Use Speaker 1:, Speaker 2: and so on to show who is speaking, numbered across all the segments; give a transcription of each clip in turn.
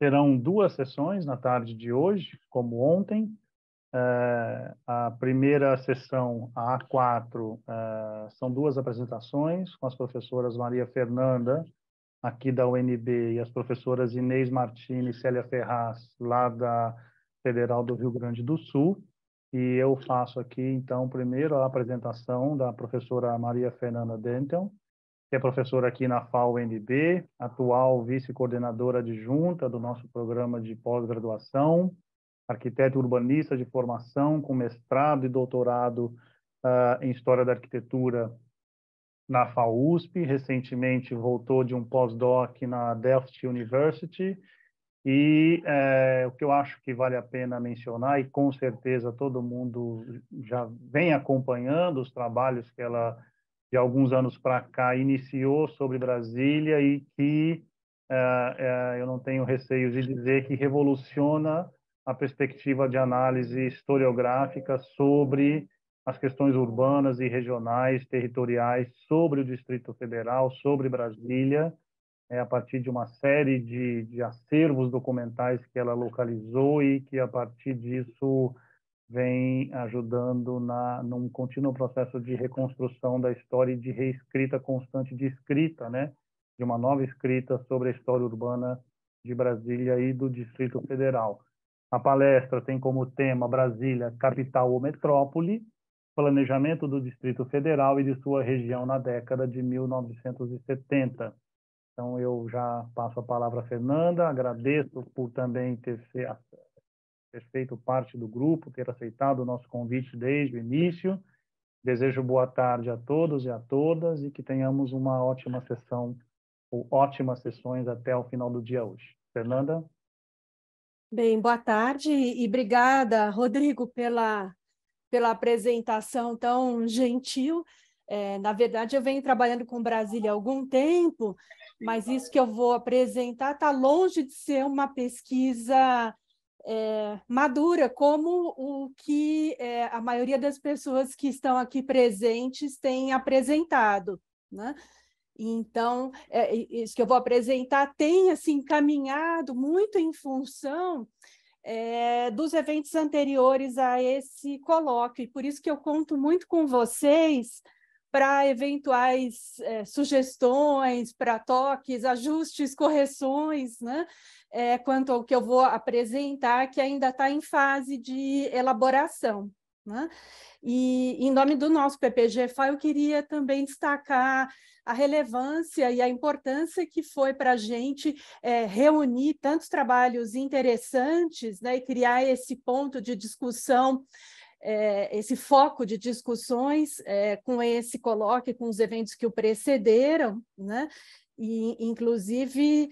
Speaker 1: Terão duas sessões na tarde de hoje, como ontem. A primeira sessão, a A4, são duas apresentações com as professoras Maria Fernanda, aqui da UNB, e as professoras Inês Martins e Célia Ferraz, lá da Federal do Rio Grande do Sul. E eu faço aqui, então, primeiro a apresentação da professora Maria Fernanda Denton, que é professora aqui na FAO-UNB, atual vice-coordenadora adjunta do nosso programa de pós-graduação, arquiteto urbanista de formação, com mestrado e doutorado em História da Arquitetura na FAUSP. Recentemente voltou de um pós-doc na Delft University. E o que eu acho que vale a pena mencionar, e com certeza todo mundo já vem acompanhando os trabalhos que ela, de alguns anos para cá, iniciou sobre Brasília, e que eu não tenho receio de dizer que revoluciona a perspectiva de análise historiográfica sobre as questões urbanas e regionais, territoriais, sobre o Distrito Federal, sobre Brasília, a partir de uma série de acervos documentais que ela localizou e que, a partir disso, vem ajudando num contínuo processo de reconstrução da história e de reescrita constante, de escrita, né, de uma nova escrita sobre a história urbana de Brasília e do Distrito Federal. A palestra tem como tema Brasília, capital ou metrópole, planejamento do Distrito Federal e de sua região na década de 1970. Então, eu já passo a palavra à Fernanda, agradeço por também ter feito parte do grupo, ter aceitado o nosso convite desde o início. Desejo boa tarde a todos e a todas e que tenhamos uma ótima sessão, ou ótimas sessões até o final do dia hoje. Fernanda?
Speaker 2: Bem, boa tarde e obrigada, Rodrigo, pela apresentação tão gentil. Na verdade, eu venho trabalhando com Brasília há algum tempo, mas isso que eu vou apresentar está longe de ser uma pesquisa madura, como o que a maioria das pessoas que estão aqui presentes tem apresentado, né? Então, isso que eu vou apresentar tem assim, caminhado muito em função dos eventos anteriores a esse colóquio, e por isso que eu conto muito com vocês para eventuais sugestões, para toques, ajustes, correções, né? Quanto ao que eu vou apresentar, que ainda está em fase de elaboração, né? E, em nome do nosso PPG-FA, eu queria também destacar a relevância e a importância que foi para a gente reunir tantos trabalhos interessantes, né, e criar esse ponto de discussão, esse foco de discussões com esse colóquio, com os eventos que o precederam, né, e, inclusive,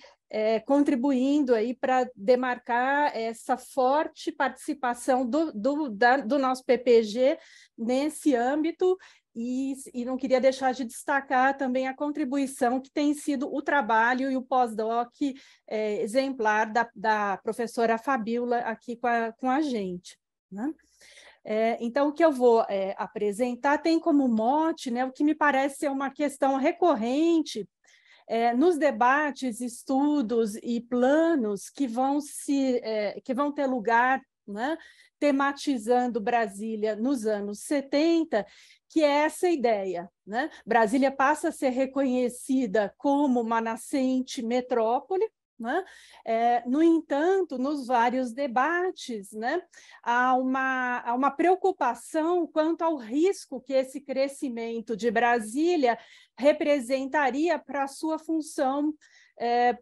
Speaker 2: contribuindo aí para demarcar essa forte participação do nosso PPG nesse âmbito, e não queria deixar de destacar também a contribuição que tem sido o trabalho e o pós-doc exemplar da professora Fabíola aqui com a gente, né? Então, o que eu vou apresentar tem como mote, né, o que me parece ser uma questão recorrente nos debates, estudos e planos que vão ter lugar, né, tematizando Brasília nos anos 70, que é essa ideia, né? Brasília passa a ser reconhecida como uma nascente metrópole, né? No entanto, nos vários debates, né, há uma preocupação quanto ao risco que esse crescimento de Brasília representaria para a sua função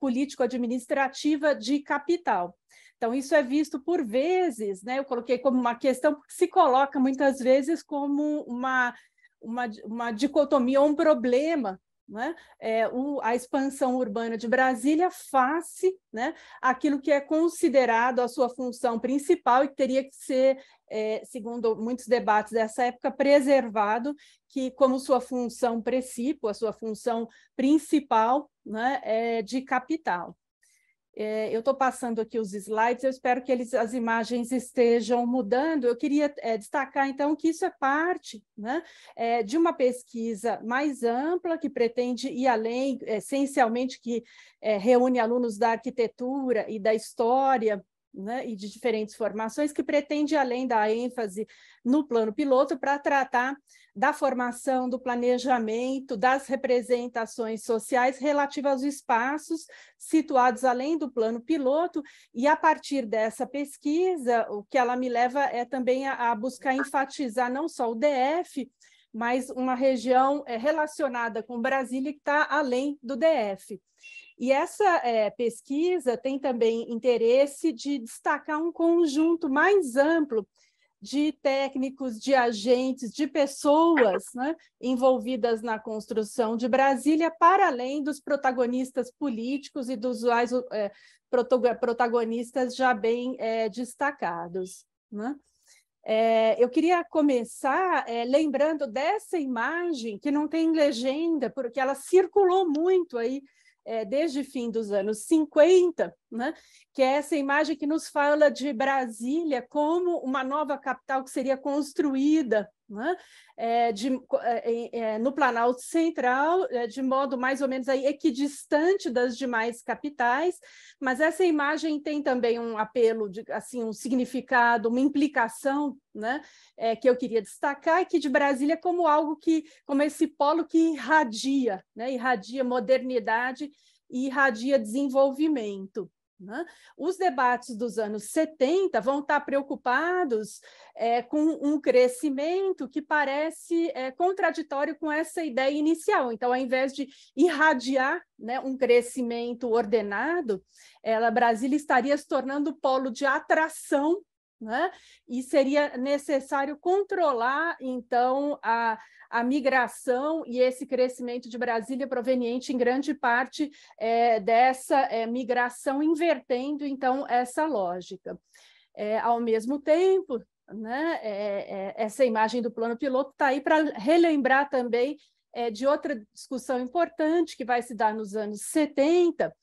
Speaker 2: político-administrativa de capital. Então, isso é visto por vezes, né, eu coloquei como uma questão, porque se coloca muitas vezes como uma dicotomia ou um problema, né? A expansão urbana de Brasília face, né, aquilo que é considerado a sua função principal e que teria que ser, segundo muitos debates dessa época, preservado, que como sua função precípua, a sua função principal, né, de capital. Eu estou passando aqui os slides, eu espero que as imagens estejam mudando. Eu queria destacar, então, que isso é parte, né, de uma pesquisa mais ampla, que pretende ir além, essencialmente, que reúne alunos da arquitetura e da história, né, e de diferentes formações, que pretende ir além da ênfase no plano piloto para tratar da formação, do planejamento, das representações sociais relativas aos espaços situados além do plano piloto, e a partir dessa pesquisa, o que ela me leva é também a buscar enfatizar não só o DF, mas uma região relacionada com Brasília que está além do DF. E essa pesquisa tem também interesse de destacar um conjunto mais amplo de técnicos, de agentes, de pessoas, né, envolvidas na construção de Brasília, para além dos protagonistas políticos e dos protagonistas já bem destacados, né? Eu queria começar lembrando dessa imagem, que não tem legenda, porque ela circulou muito aí, desde o fim dos anos 50, né? Que é essa imagem que nos fala de Brasília como uma nova capital que seria construída, né? No Planalto Central, de modo mais ou menos aí equidistante das demais capitais, mas essa imagem tem também um apelo, assim, um significado, uma implicação, né? Que eu queria destacar, que de Brasília como algo como esse polo que irradia, né? Irradia modernidade e irradia desenvolvimento, né? Os debates dos anos 70 vão estar preocupados com um crescimento que parece contraditório com essa ideia inicial. Então, ao invés de irradiar, né, um crescimento ordenado, Brasília estaria se tornando polo de atração, né? E seria necessário controlar, então, a migração e esse crescimento de Brasília proveniente, em grande parte, dessa migração, invertendo, então, essa lógica. Ao mesmo tempo, né, essa imagem do plano piloto está aí para relembrar também de outra discussão importante que vai se dar nos anos 70,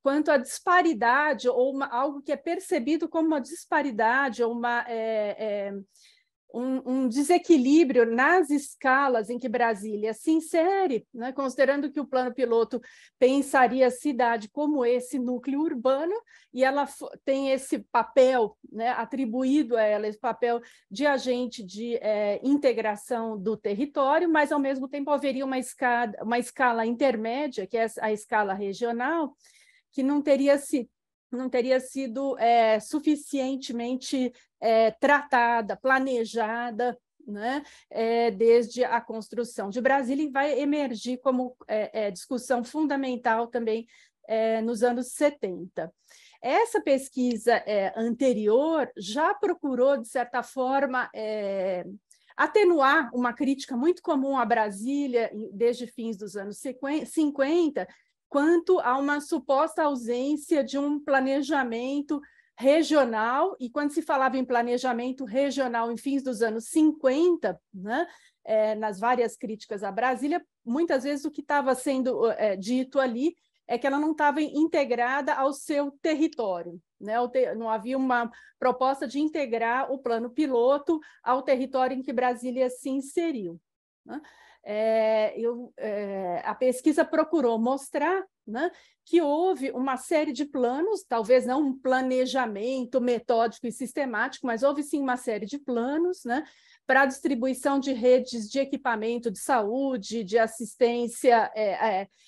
Speaker 2: quanto à disparidade, ou algo que é percebido como uma disparidade, ou um desequilíbrio nas escalas em que Brasília se insere, né? Considerando que o plano piloto pensaria a cidade como esse núcleo urbano, e ela tem esse papel, né, atribuído a ela, esse papel de agente de integração do território, mas, ao mesmo tempo, haveria uma escala intermédia, que é a escala regional, que não teria sido suficientemente tratada, planejada, né, desde a construção de Brasília, e vai emergir como discussão fundamental também nos anos 70. Essa pesquisa anterior já procurou, de certa forma, atenuar uma crítica muito comum a Brasília desde fins dos anos 50, quanto a uma suposta ausência de um planejamento regional, e quando se falava em planejamento regional em fins dos anos 50, né, nas várias críticas à Brasília, muitas vezes o que estava sendo dito ali é que ela não estava integrada ao seu território, né? Não havia uma proposta de integrar o plano piloto ao território em que Brasília se inseriu, né? A pesquisa procurou mostrar, né, que houve uma série de planos, talvez não um planejamento metódico e sistemático, mas houve sim uma série de planos, né, para a distribuição de redes de equipamento de saúde, de assistência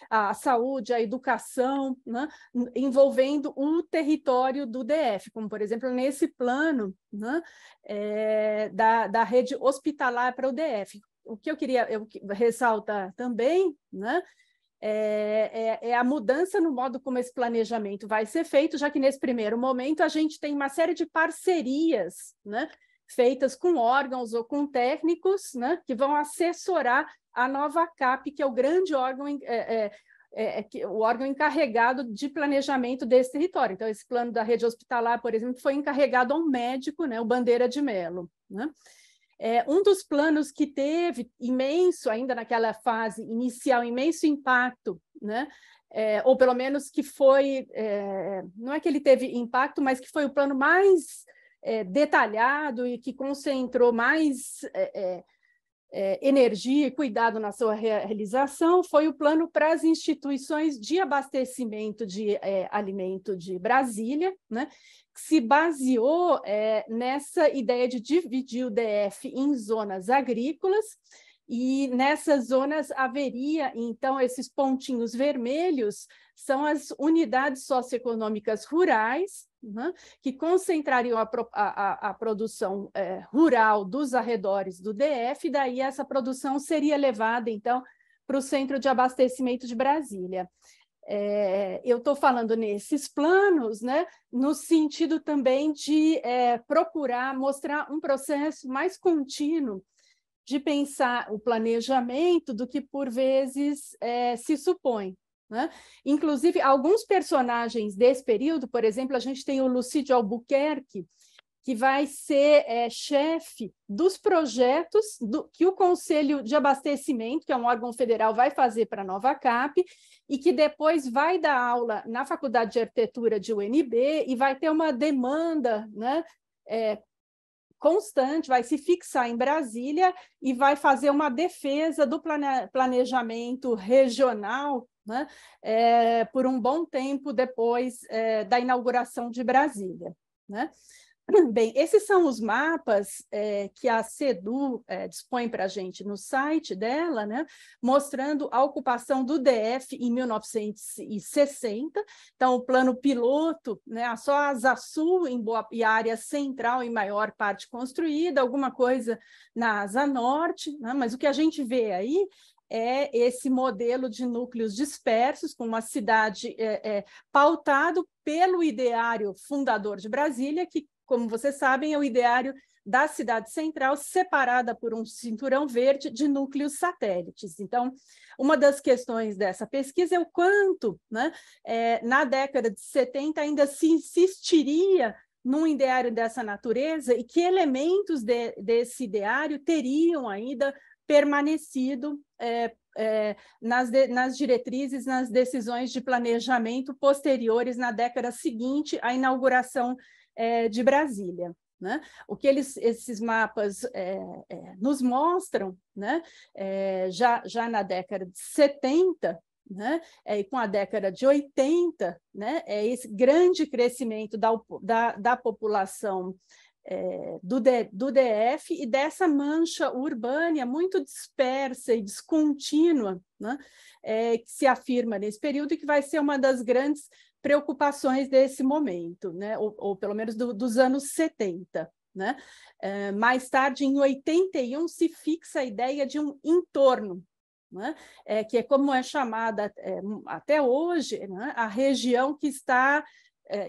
Speaker 2: à saúde, à educação, né, envolvendo o território do DF, como, por exemplo, nesse plano, né, da rede hospitalar para o DF. O que eu queria ressaltar também, né, é a mudança no modo como esse planejamento vai ser feito, já que, nesse primeiro momento, a gente tem uma série de parcerias, né, feitas com órgãos ou com técnicos, né, que vão assessorar a nova CAP, que é o grande órgão, o órgão encarregado de planejamento desse território. Então, esse plano da rede hospitalar, por exemplo, foi encarregado a um médico, né, o Bandeira de Mello, né? Um dos planos que teve imenso, ainda naquela fase inicial, imenso impacto né? Ou pelo menos que foi, não é que ele teve impacto, mas que foi o plano mais detalhado e que concentrou mais energia e cuidado na sua realização, foi o plano para as instituições de abastecimento de alimento de Brasília, né? Que se baseou nessa ideia de dividir o DF em zonas agrícolas, e nessas zonas haveria, então, esses pontinhos vermelhos são as unidades socioeconômicas rurais, né, que concentrariam a produção rural dos arredores do DF, daí essa produção seria levada, então, para o Centro de Abastecimento de Brasília. Eu estou falando nesses planos, né, no sentido também de procurar mostrar um processo mais contínuo de pensar o planejamento do que, por vezes, se supõe, né? Inclusive, alguns personagens desse período, por exemplo, a gente tem o Lucídio Albuquerque, que vai ser chefe dos projetos que o Conselho de Abastecimento, que é um órgão federal, vai fazer para a Nova Cap, e que depois vai dar aula na Faculdade de Arquitetura de UNB e vai ter uma demanda, né, constante, vai se fixar em Brasília e vai fazer uma defesa do planejamento regional, né, por um bom tempo depois da inauguração de Brasília, né? Bem, esses são os mapas que a CEDU dispõe para a gente no site dela, né, mostrando a ocupação do DF em 1960. Então, o plano piloto, né, só a Asa Sul e a área central em maior parte construída, alguma coisa na Asa Norte, né, mas o que a gente vê aí é esse modelo de núcleos dispersos, com uma cidade pautado pelo ideário fundador de Brasília, que, como vocês sabem, é o ideário da cidade central, separada por um cinturão verde de núcleos satélites. Então, uma das questões dessa pesquisa é o quanto, né, na década de 70, ainda se insistiria num ideário dessa natureza e que elementos desse ideário teriam ainda permanecido nas diretrizes, nas decisões de planejamento posteriores na década seguinte à inauguração de Brasília, né? O que esses mapas nos mostram, né? Já na década de 70, né? E com a década de 80, né? Esse grande crescimento da população do DF e dessa mancha urbana muito dispersa e descontínua, né? Que se afirma nesse período e que vai ser uma das grandes preocupações desse momento, né? Ou pelo menos dos anos 70. Né? Mais tarde, em 81, se fixa a ideia de um entorno, né? Que é como é chamada até hoje, né? A região que está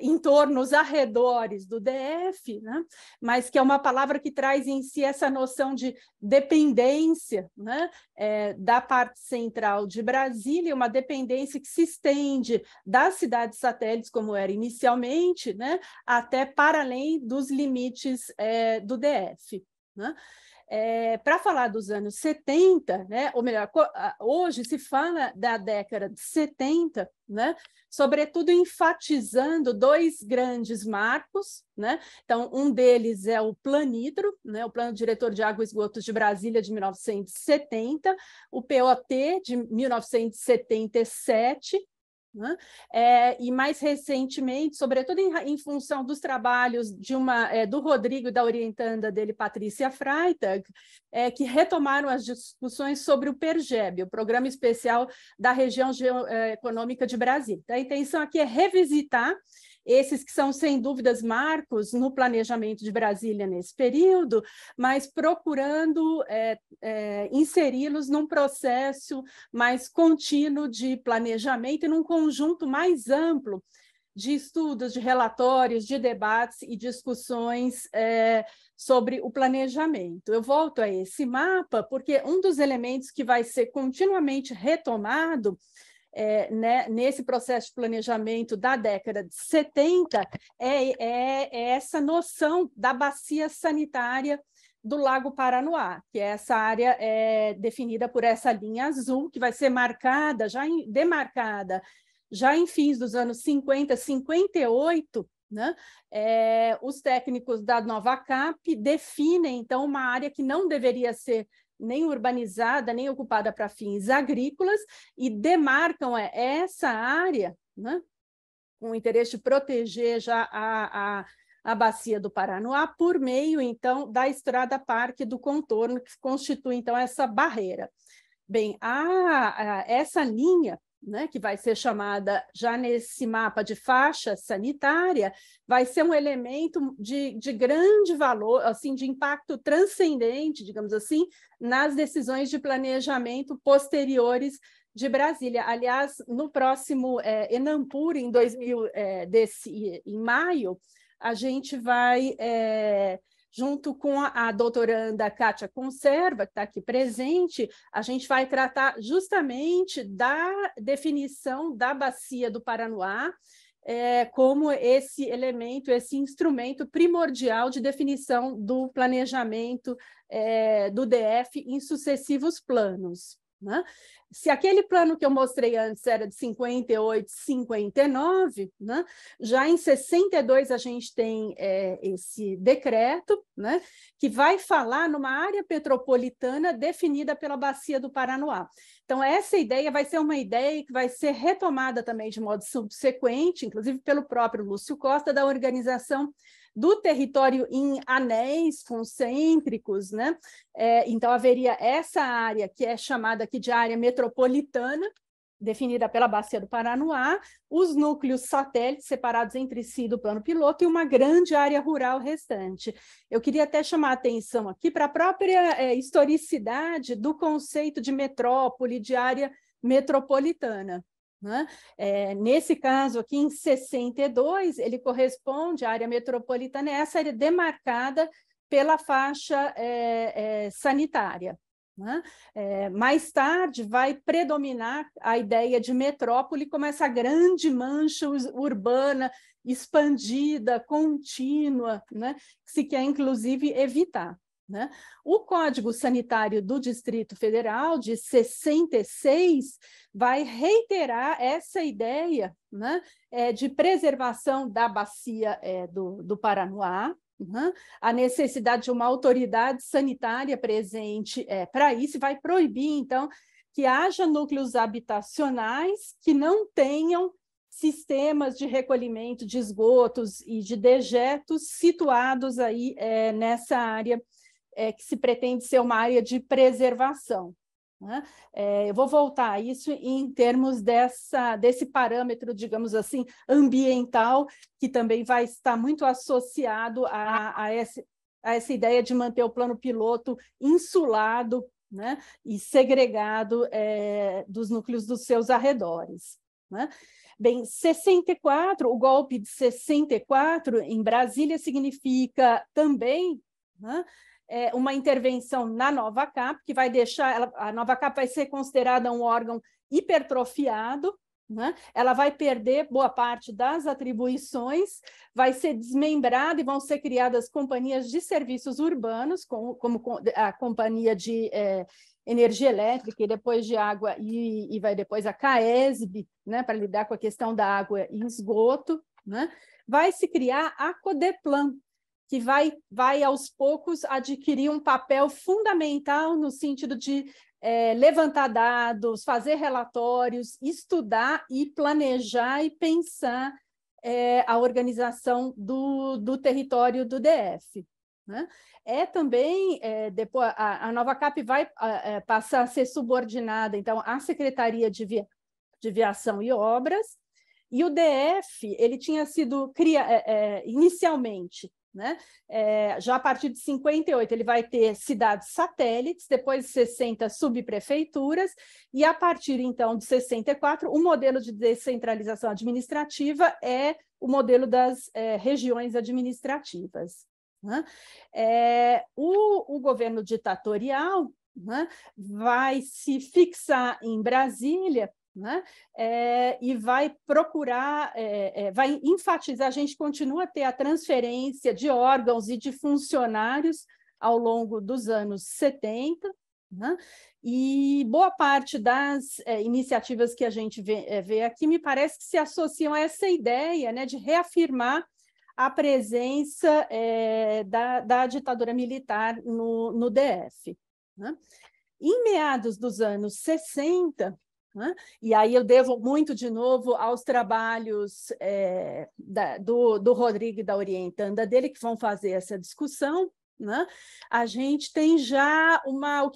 Speaker 2: em torno, os arredores do DF, né? Mas que é uma palavra que traz em si essa noção de dependência, né? Da parte central de Brasília, uma dependência que se estende das cidades satélites, como era inicialmente, né? Até para além dos limites do DF, né? Para falar dos anos 70, né, ou melhor, hoje se fala da década de 70, né, sobretudo enfatizando dois grandes marcos, né? Então, um deles é o Planidro, né, o Plano Diretor de Água e Esgotos de Brasília, de 1970, o POT, de 1977, né? E mais recentemente, sobretudo em função dos trabalhos do Rodrigo e da orientanda dele, Patrícia Freitag, que retomaram as discussões sobre o PERGEB, o Programa Especial da Região Econômica de Brasília. A intenção aqui é revisitar esses que são, sem dúvidas, marcos no planejamento de Brasília nesse período, mas procurando inseri-los num processo mais contínuo de planejamento e num conjunto mais amplo de estudos, de relatórios, de debates e discussões sobre o planejamento. Eu volto a esse mapa porque um dos elementos que vai ser continuamente retomado nesse processo de planejamento da década de 70 é essa noção da bacia sanitária do Lago Paranoá, que é essa área definida por essa linha azul, que vai ser demarcada já em fins dos anos 50, 58, né? Os técnicos da Nova Cap definem, então, uma área que não deveria ser nem urbanizada, nem ocupada para fins agrícolas, e demarcam essa área, né, com o interesse de proteger já a bacia do Paranoá por meio, então, da Estrada Parque do Contorno, que constitui, então, essa barreira. Bem, essa linha, né, que vai ser chamada, já nesse mapa de faixa sanitária, vai ser um elemento de grande valor, assim, de impacto transcendente, digamos assim, nas decisões de planejamento posteriores de Brasília. Aliás, no próximo Enampur, em maio, a gente vai, junto com a doutoranda Kátia Conserva, que está aqui presente, a gente vai tratar justamente da definição da bacia do Paranoá, como esse elemento, esse instrumento primordial de definição do planejamento do DF em sucessivos planos, né? Se aquele plano que eu mostrei antes era de 58, 59, né? Já em 62 a gente tem esse decreto, né? Que vai falar numa área metropolitana definida pela Bacia do Paranoá. Então, essa ideia vai ser uma ideia que vai ser retomada também de modo subsequente, inclusive pelo próprio Lúcio Costa, da organização do território em anéis concêntricos, né? Então, haveria essa área que é chamada aqui de área metropolitana, definida pela Bacia do Paranoá, os núcleos satélites separados entre si do plano piloto e uma grande área rural restante. Eu queria até chamar a atenção aqui para a própria historicidade do conceito de metrópole, de área metropolitana, né? Nesse caso aqui, em 62, ele corresponde à área metropolitana, essa área demarcada pela faixa sanitária, né? Mais tarde vai predominar a ideia de metrópole como essa grande mancha urbana, expandida, contínua, né? Que se quer, inclusive, evitar, né? O Código Sanitário do Distrito Federal, de 66, vai reiterar essa ideia, né, de preservação da bacia do Paranoá, né, a necessidade de uma autoridade sanitária presente para isso, vai proibir, então, que haja núcleos habitacionais que não tenham sistemas de recolhimento de esgotos e de dejetos situados aí nessa área que se pretende ser uma área de preservação, né? Eu vou voltar a isso em termos desse parâmetro, digamos assim, ambiental, que também vai estar muito associado a essa ideia de manter o plano piloto insulado, né, e segregado dos núcleos dos seus arredores, né? Bem, 64, o golpe de 64 em Brasília significa também, né, uma intervenção na Nova Cap, que vai deixar, a Nova Cap vai ser considerada um órgão hipertrofiado, né? Ela vai perder boa parte das atribuições, vai ser desmembrada e vão ser criadas companhias de serviços urbanos, como a companhia de energia elétrica e depois de água, e vai depois a CAESB, né, para lidar com a questão da água e esgoto, né? Vai se criar a Codeplan, que vai aos poucos adquirir um papel fundamental no sentido de levantar dados, fazer relatórios, estudar e planejar e pensar a organização do território do DF, né? Também, depois, a Nova Cap vai passar a ser subordinada, então, à Secretaria de Viação e Obras, e o DF ele tinha sido inicialmente, né? Já a partir de 58, ele vai ter cidades satélites, depois de 60, subprefeituras, e a partir, então, de 64, o modelo de descentralização administrativa é o modelo das regiões administrativas, né? O governo ditatorial, né, vai se fixar em Brasília, né? E vai procurar, vai enfatizar, a gente continua a ter a transferência de órgãos e de funcionários ao longo dos anos 70, né? E boa parte das iniciativas que a gente vê aqui me parece que se associam a essa ideia, né, de reafirmar a presença da ditadura militar no DF. Né? Em meados dos anos 60, né, e aí eu devo muito de novo aos trabalhos do Rodrigo e da orientanda dele, que vão fazer essa discussão, né? A gente tem já o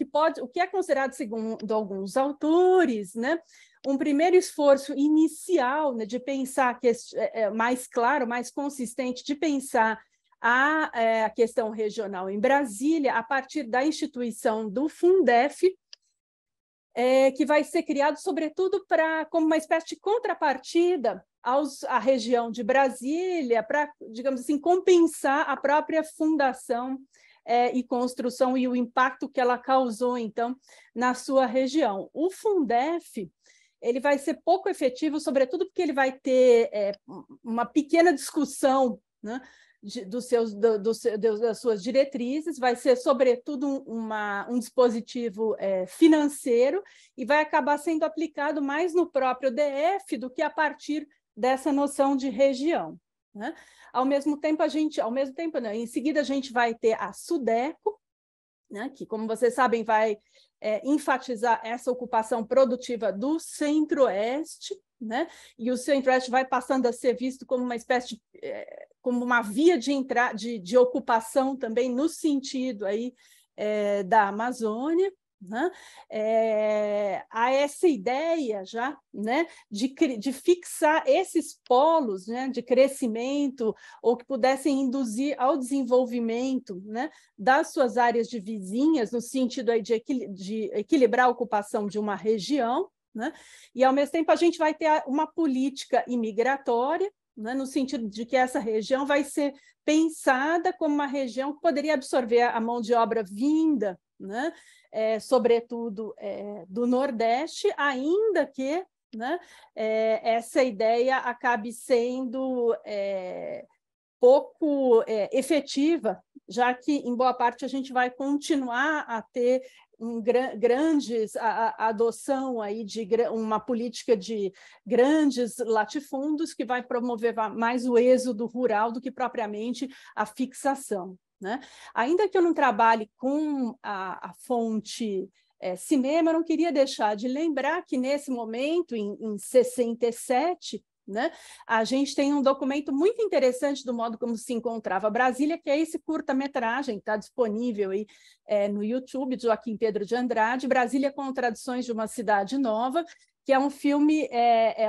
Speaker 2: que é considerado, segundo alguns autores, né, um primeiro esforço inicial, né, de pensar mais claro, mais consistente, de pensar a questão regional em Brasília, a partir da instituição do Fundef, que vai ser criado, sobretudo, como uma espécie de contrapartida à região de Brasília, para, digamos assim, compensar a própria fundação e construção e o impacto que ela causou, então, na sua região. O Fundef ele vai ser pouco efetivo, sobretudo porque ele vai ter uma pequena discussão, né, das suas diretrizes, vai ser, sobretudo, um dispositivo financeiro e vai acabar sendo aplicado mais no próprio DF do que a partir dessa noção de região. Né? Ao mesmo tempo, não, em seguida, a gente vai ter a SUDECO, né, que, como vocês sabem, vai enfatizar essa ocupação produtiva do Centro-Oeste, né? E o Centro-Oeste vai passando a ser visto como uma espécie como uma via de ocupação também no sentido aí, da Amazônia. Né? Há essa ideia já, né, de fixar esses polos, né, de crescimento ou que pudessem induzir ao desenvolvimento, né, das suas áreas de vizinhas, no sentido aí de equilibrar a ocupação de uma região, né? E, ao mesmo tempo, a gente vai ter uma política imigratória, né, no sentido de que essa região vai ser pensada como uma região que poderia absorver a mão de obra vinda, né, sobretudo do Nordeste, ainda que, né, essa ideia acabe sendo pouco efetiva, já que, em boa parte, a gente vai continuar a ter a adoção aí de uma política de grandes latifúndios que vai promover mais o êxodo rural do que propriamente a fixação. Né? Ainda que eu não trabalhe com a fonte cinema, eu não queria deixar de lembrar que, nesse momento, em 67, né, a gente tem um documento muito interessante do modo como se encontrava Brasília, que é esse curta-metragem, que está disponível aí, no YouTube, de Joaquim Pedro de Andrade, Brasília com Tradições de uma Cidade Nova, que é um filme,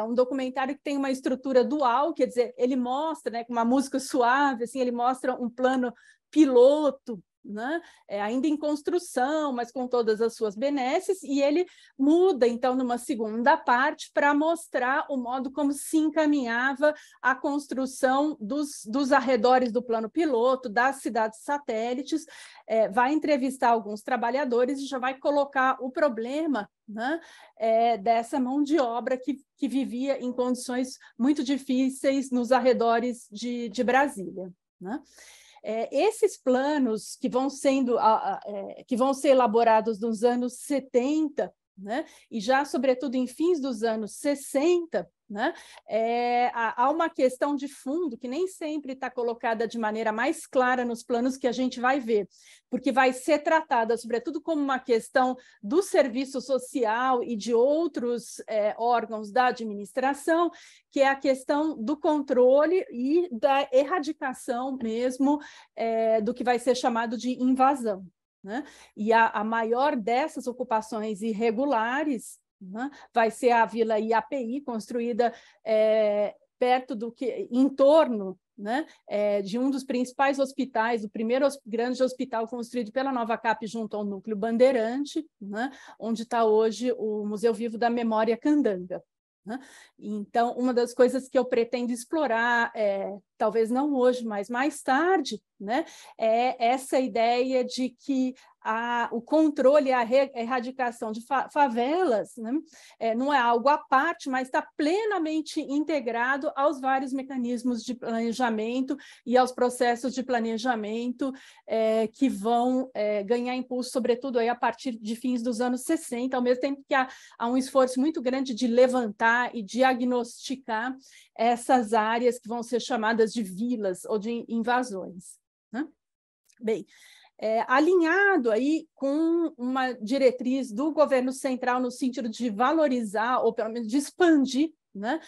Speaker 2: um documentário que tem uma estrutura dual, quer dizer, ele mostra, né, com uma música suave, assim, ele mostra um plano piloto, né? Ainda em construção, mas com todas as suas benesses, e ele muda, então, numa segunda parte, para mostrar o modo como se encaminhava a construção dos arredores do plano piloto, das cidades satélites, vai entrevistar alguns trabalhadores e já vai colocar o problema, né, dessa mão de obra que vivia em condições muito difíceis nos arredores de Brasília. Né? Esses planos que vão ser elaborados nos anos 70, né, e já, sobretudo, em fins dos anos 60, né, há uma questão de fundo que nem sempre está colocada de maneira mais clara nos planos que a gente vai ver, porque vai ser tratada, sobretudo, como uma questão do serviço social e de outros órgãos da administração, que é a questão do controle e da erradicação mesmo do que vai ser chamado de invasão. Né? E a maior dessas ocupações irregulares, né, vai ser a Vila IAPI, construída em torno, né, de um dos principais hospitais, o primeiro grande hospital construído pela Nova Cap junto ao Núcleo Bandeirante, né, onde está hoje o Museu Vivo da Memória Candanga. Né? Então, uma das coisas que eu pretendo explorar talvez não hoje, mas mais tarde, né, é essa ideia de que o controle e a erradicação de favelas, né, não é algo à parte, mas está plenamente integrado aos vários mecanismos de planejamento e aos processos de planejamento que vão ganhar impulso, sobretudo aí a partir de fins dos anos 60, ao mesmo tempo que há um esforço muito grande de levantar e diagnosticar essas áreas que vão ser chamadas de vilas ou de invasões, né? Bem, alinhado aí com uma diretriz do governo central no sentido de valorizar, ou pelo menos de expandir, né,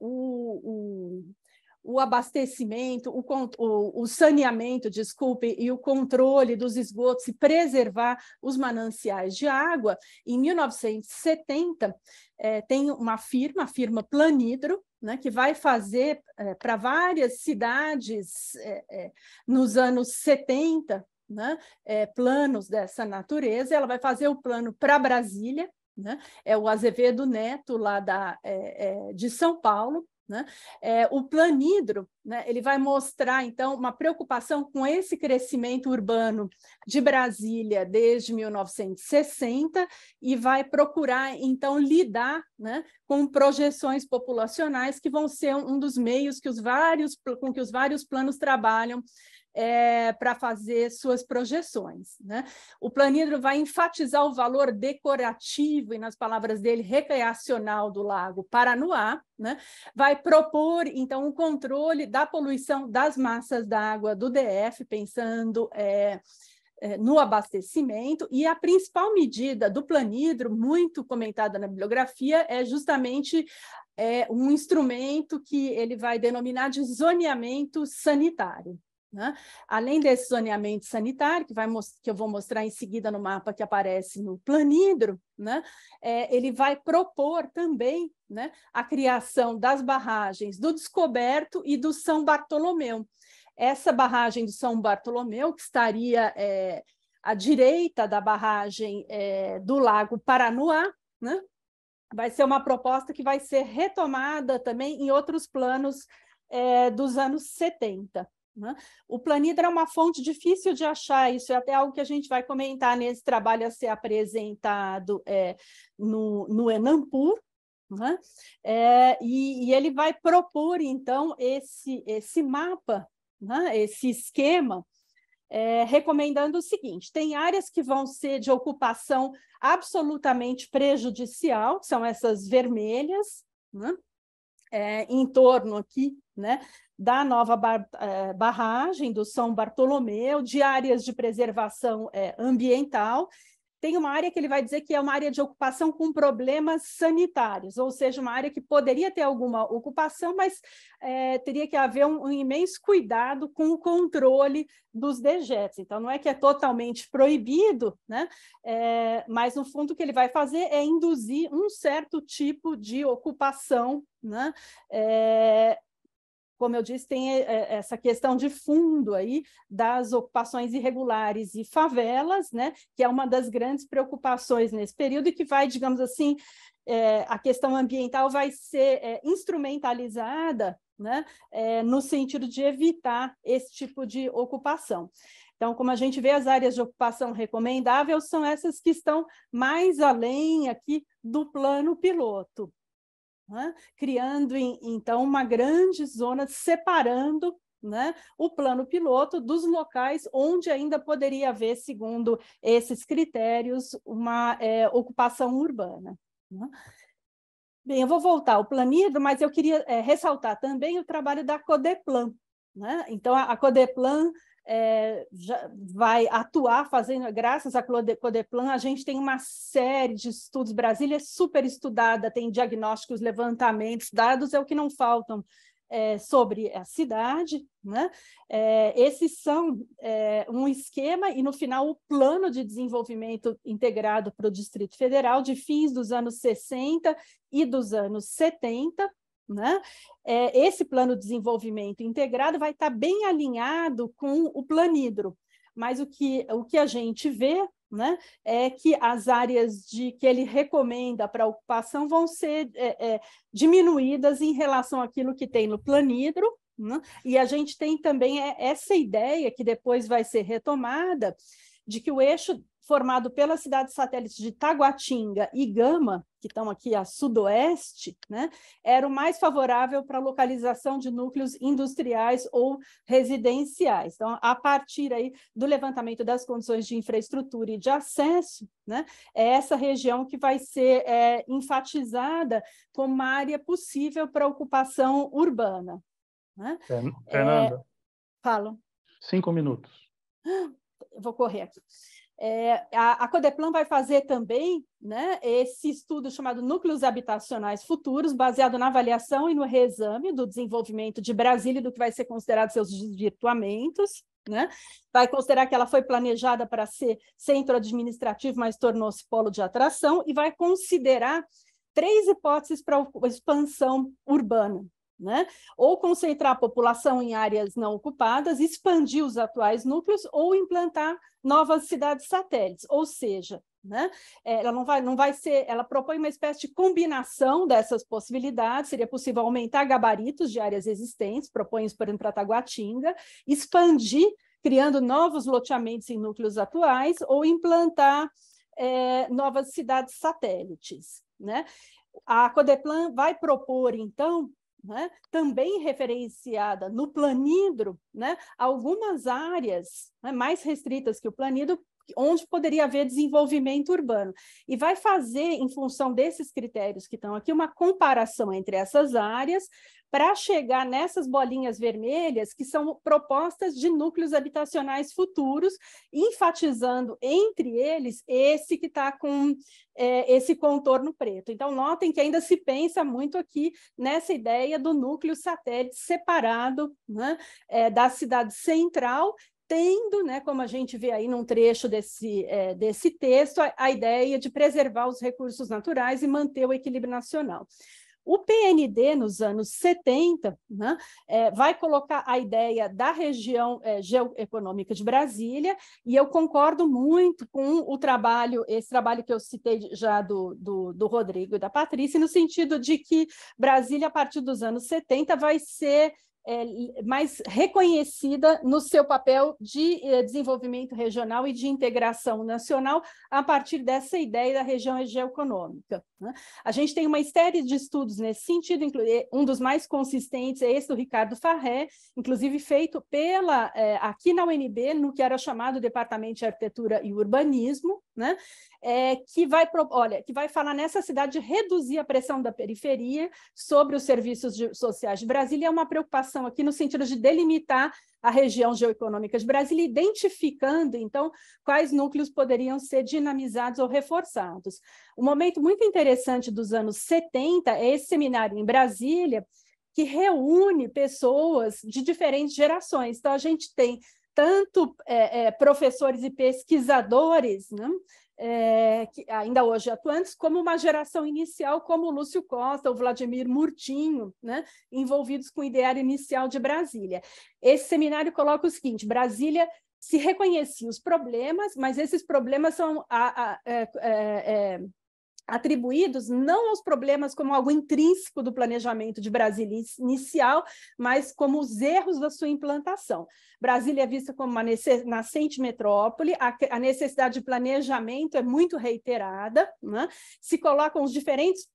Speaker 2: o abastecimento, o saneamento, desculpe, e o controle dos esgotos e preservar os mananciais de água. Em 1970, tem uma firma, a firma Planhidro, né, que vai fazer para várias cidades nos anos 70, né, planos dessa natureza. Ela vai fazer o plano para Brasília, né, é o Azevedo Neto, lá de São Paulo, né? O Planhidro, né, ele vai mostrar, então, uma preocupação com esse crescimento urbano de Brasília desde 1960 e vai procurar, então, lidar, né, com projeções populacionais que vão ser um dos meios com que os vários planos trabalham para fazer suas projeções, né? O Planhidro vai enfatizar o valor decorativo e, nas palavras dele, recreacional do Lago Paranoá, né? Vai propor, então, um controle da poluição das massas d'água do DF, pensando no abastecimento, e a principal medida do Planhidro, muito comentada na bibliografia, é justamente um instrumento que ele vai denominar de zoneamento sanitário, né? Além desse zoneamento sanitário, que eu vou mostrar em seguida no mapa que aparece no Planhidro, né? Ele vai propor também, né, a criação das barragens do Descoberto e do São Bartolomeu. Essa barragem do São Bartolomeu, que estaria à direita da barragem do Lago Paranoá, né? Vai ser uma proposta que vai ser retomada também em outros planos dos anos 70. Né? O Planhidro é uma fonte difícil de achar, isso é até algo que a gente vai comentar nesse trabalho a ser apresentado no Enampur, né? E ele vai propor, então, esse mapa, né? Esse esquema, recomendando o seguinte: tem áreas que vão ser de ocupação absolutamente prejudicial, que são essas vermelhas, né? Em torno aqui, né, da nova barragem do São Bartolomeu, de áreas de preservação ambiental. Tem uma área que ele vai dizer que é uma área de ocupação com problemas sanitários, ou seja, uma área que poderia ter alguma ocupação, mas teria que haver um imenso cuidado com o controle dos dejetos. Então, não é que é totalmente proibido, né? Mas, no fundo, o que ele vai fazer é induzir um certo tipo de ocupação, né? Como eu disse, tem essa questão de fundo aí das ocupações irregulares e favelas, né, que é uma das grandes preocupações nesse período e que vai, digamos assim, a questão ambiental vai ser instrumentalizada, né, no sentido de evitar esse tipo de ocupação. Então, como a gente vê, as áreas de ocupação recomendável são essas que estão mais além aqui do plano piloto, né? Criando, então, uma grande zona separando, né, o plano piloto dos locais onde ainda poderia haver, segundo esses critérios, uma ocupação urbana, né? Bem, eu vou voltar ao Planhidro, mas eu queria ressaltar também o trabalho da Codeplan, né? Então, a Codeplan já vai atuar fazendo, graças à Codeplan, a gente tem uma série de estudos. Brasília é super estudada, tem diagnósticos, levantamentos, dados é o que não faltam sobre a cidade, né? Esses são um esquema e, no final, o plano de desenvolvimento integrado para o Distrito Federal de fins dos anos 60 e dos anos 70, né? Esse plano de desenvolvimento integrado vai estar bem alinhado com o Planhidro, mas o que a gente vê, né, é que as áreas que ele recomenda para ocupação vão ser diminuídas em relação àquilo que tem no Planhidro, né? E a gente tem também essa ideia, que depois vai ser retomada, de que o eixo formado pelas cidades satélites de Taguatinga e Gama, que estão aqui a sudoeste, né, era o mais favorável para a localização de núcleos industriais ou residenciais. Então, a partir aí do levantamento das condições de infraestrutura e de acesso, né, é essa região que vai ser enfatizada como uma área possível para ocupação urbana. Né?
Speaker 1: Fernanda,
Speaker 2: Falo.
Speaker 1: 5 minutos.
Speaker 2: Eu vou correr aqui. A Codeplan vai fazer também, né, esse estudo chamado Núcleos Habitacionais Futuros, baseado na avaliação e no reexame do desenvolvimento de Brasília e do que vai ser considerado seus desvirtuamentos. Né? Vai considerar que ela foi planejada para ser centro administrativo, mas tornou-se polo de atração, e vai considerar 3 hipóteses para a expansão urbana. Né? Ou concentrar a população em áreas não ocupadas, expandir os atuais núcleos ou implantar novas cidades satélites, ou seja, né? Ela não vai ser, ela propõe uma espécie de combinação dessas possibilidades. Seria possível aumentar gabaritos de áreas existentes, propõe isso, por exemplo, para Taguatinga, expandir, criando novos loteamentos em núcleos atuais, ou implantar novas cidades satélites. Né? A Codeplan vai propor, então, né, também referenciada no Planidro, né, algumas áreas, né, mais restritas que o Planidro, onde poderia haver desenvolvimento urbano. E vai fazer, em função desses critérios que estão aqui, uma comparação entre essas áreas para chegar nessas bolinhas vermelhas, que são propostas de núcleos habitacionais futuros, enfatizando entre eles esse que está com esse contorno preto. Então, notem que ainda se pensa muito aqui nessa ideia do núcleo satélite separado, né, da cidade central, tendo, né, como a gente vê aí num trecho desse texto, a ideia de preservar os recursos naturais e manter o equilíbrio nacional. O PND, nos anos 70, né, vai colocar a ideia da região geoeconômica de Brasília, e eu concordo muito com o trabalho, esse trabalho que eu citei já do Rodrigo e da Patrícia, no sentido de que Brasília, a partir dos anos 70, vai ser mais reconhecida no seu papel de desenvolvimento regional e de integração nacional a partir dessa ideia da região geoeconômica. Né? A gente tem uma série de estudos nesse sentido, um dos mais consistentes é esse do Ricardo Farré, inclusive feito aqui na UNB, no que era chamado Departamento de Arquitetura e Urbanismo, né? Que vai falar nessa cidade de reduzir a pressão da periferia sobre os serviços sociais de Brasília. É uma preocupação aqui no sentido de delimitar a região geoeconômica de Brasília, identificando, então, quais núcleos poderiam ser dinamizados ou reforçados. Um momento muito interessante dos anos 70 é esse seminário em Brasília, que reúne pessoas de diferentes gerações. Então, a gente tem tanto professores e pesquisadores, né, que ainda hoje atuantes, como uma geração inicial, como o Lúcio Costa, o Vladimir Murtinho, né, envolvidos com o ideário inicial de Brasília. Esse seminário coloca o seguinte: Brasília se reconhecia os problemas, mas esses problemas são atribuídos não aos problemas como algo intrínseco do planejamento de Brasília inicial, mas como os erros da sua implantação. Brasília é vista como uma nascente metrópole, a necessidade de planejamento é muito reiterada, né? Se colocam os diferentes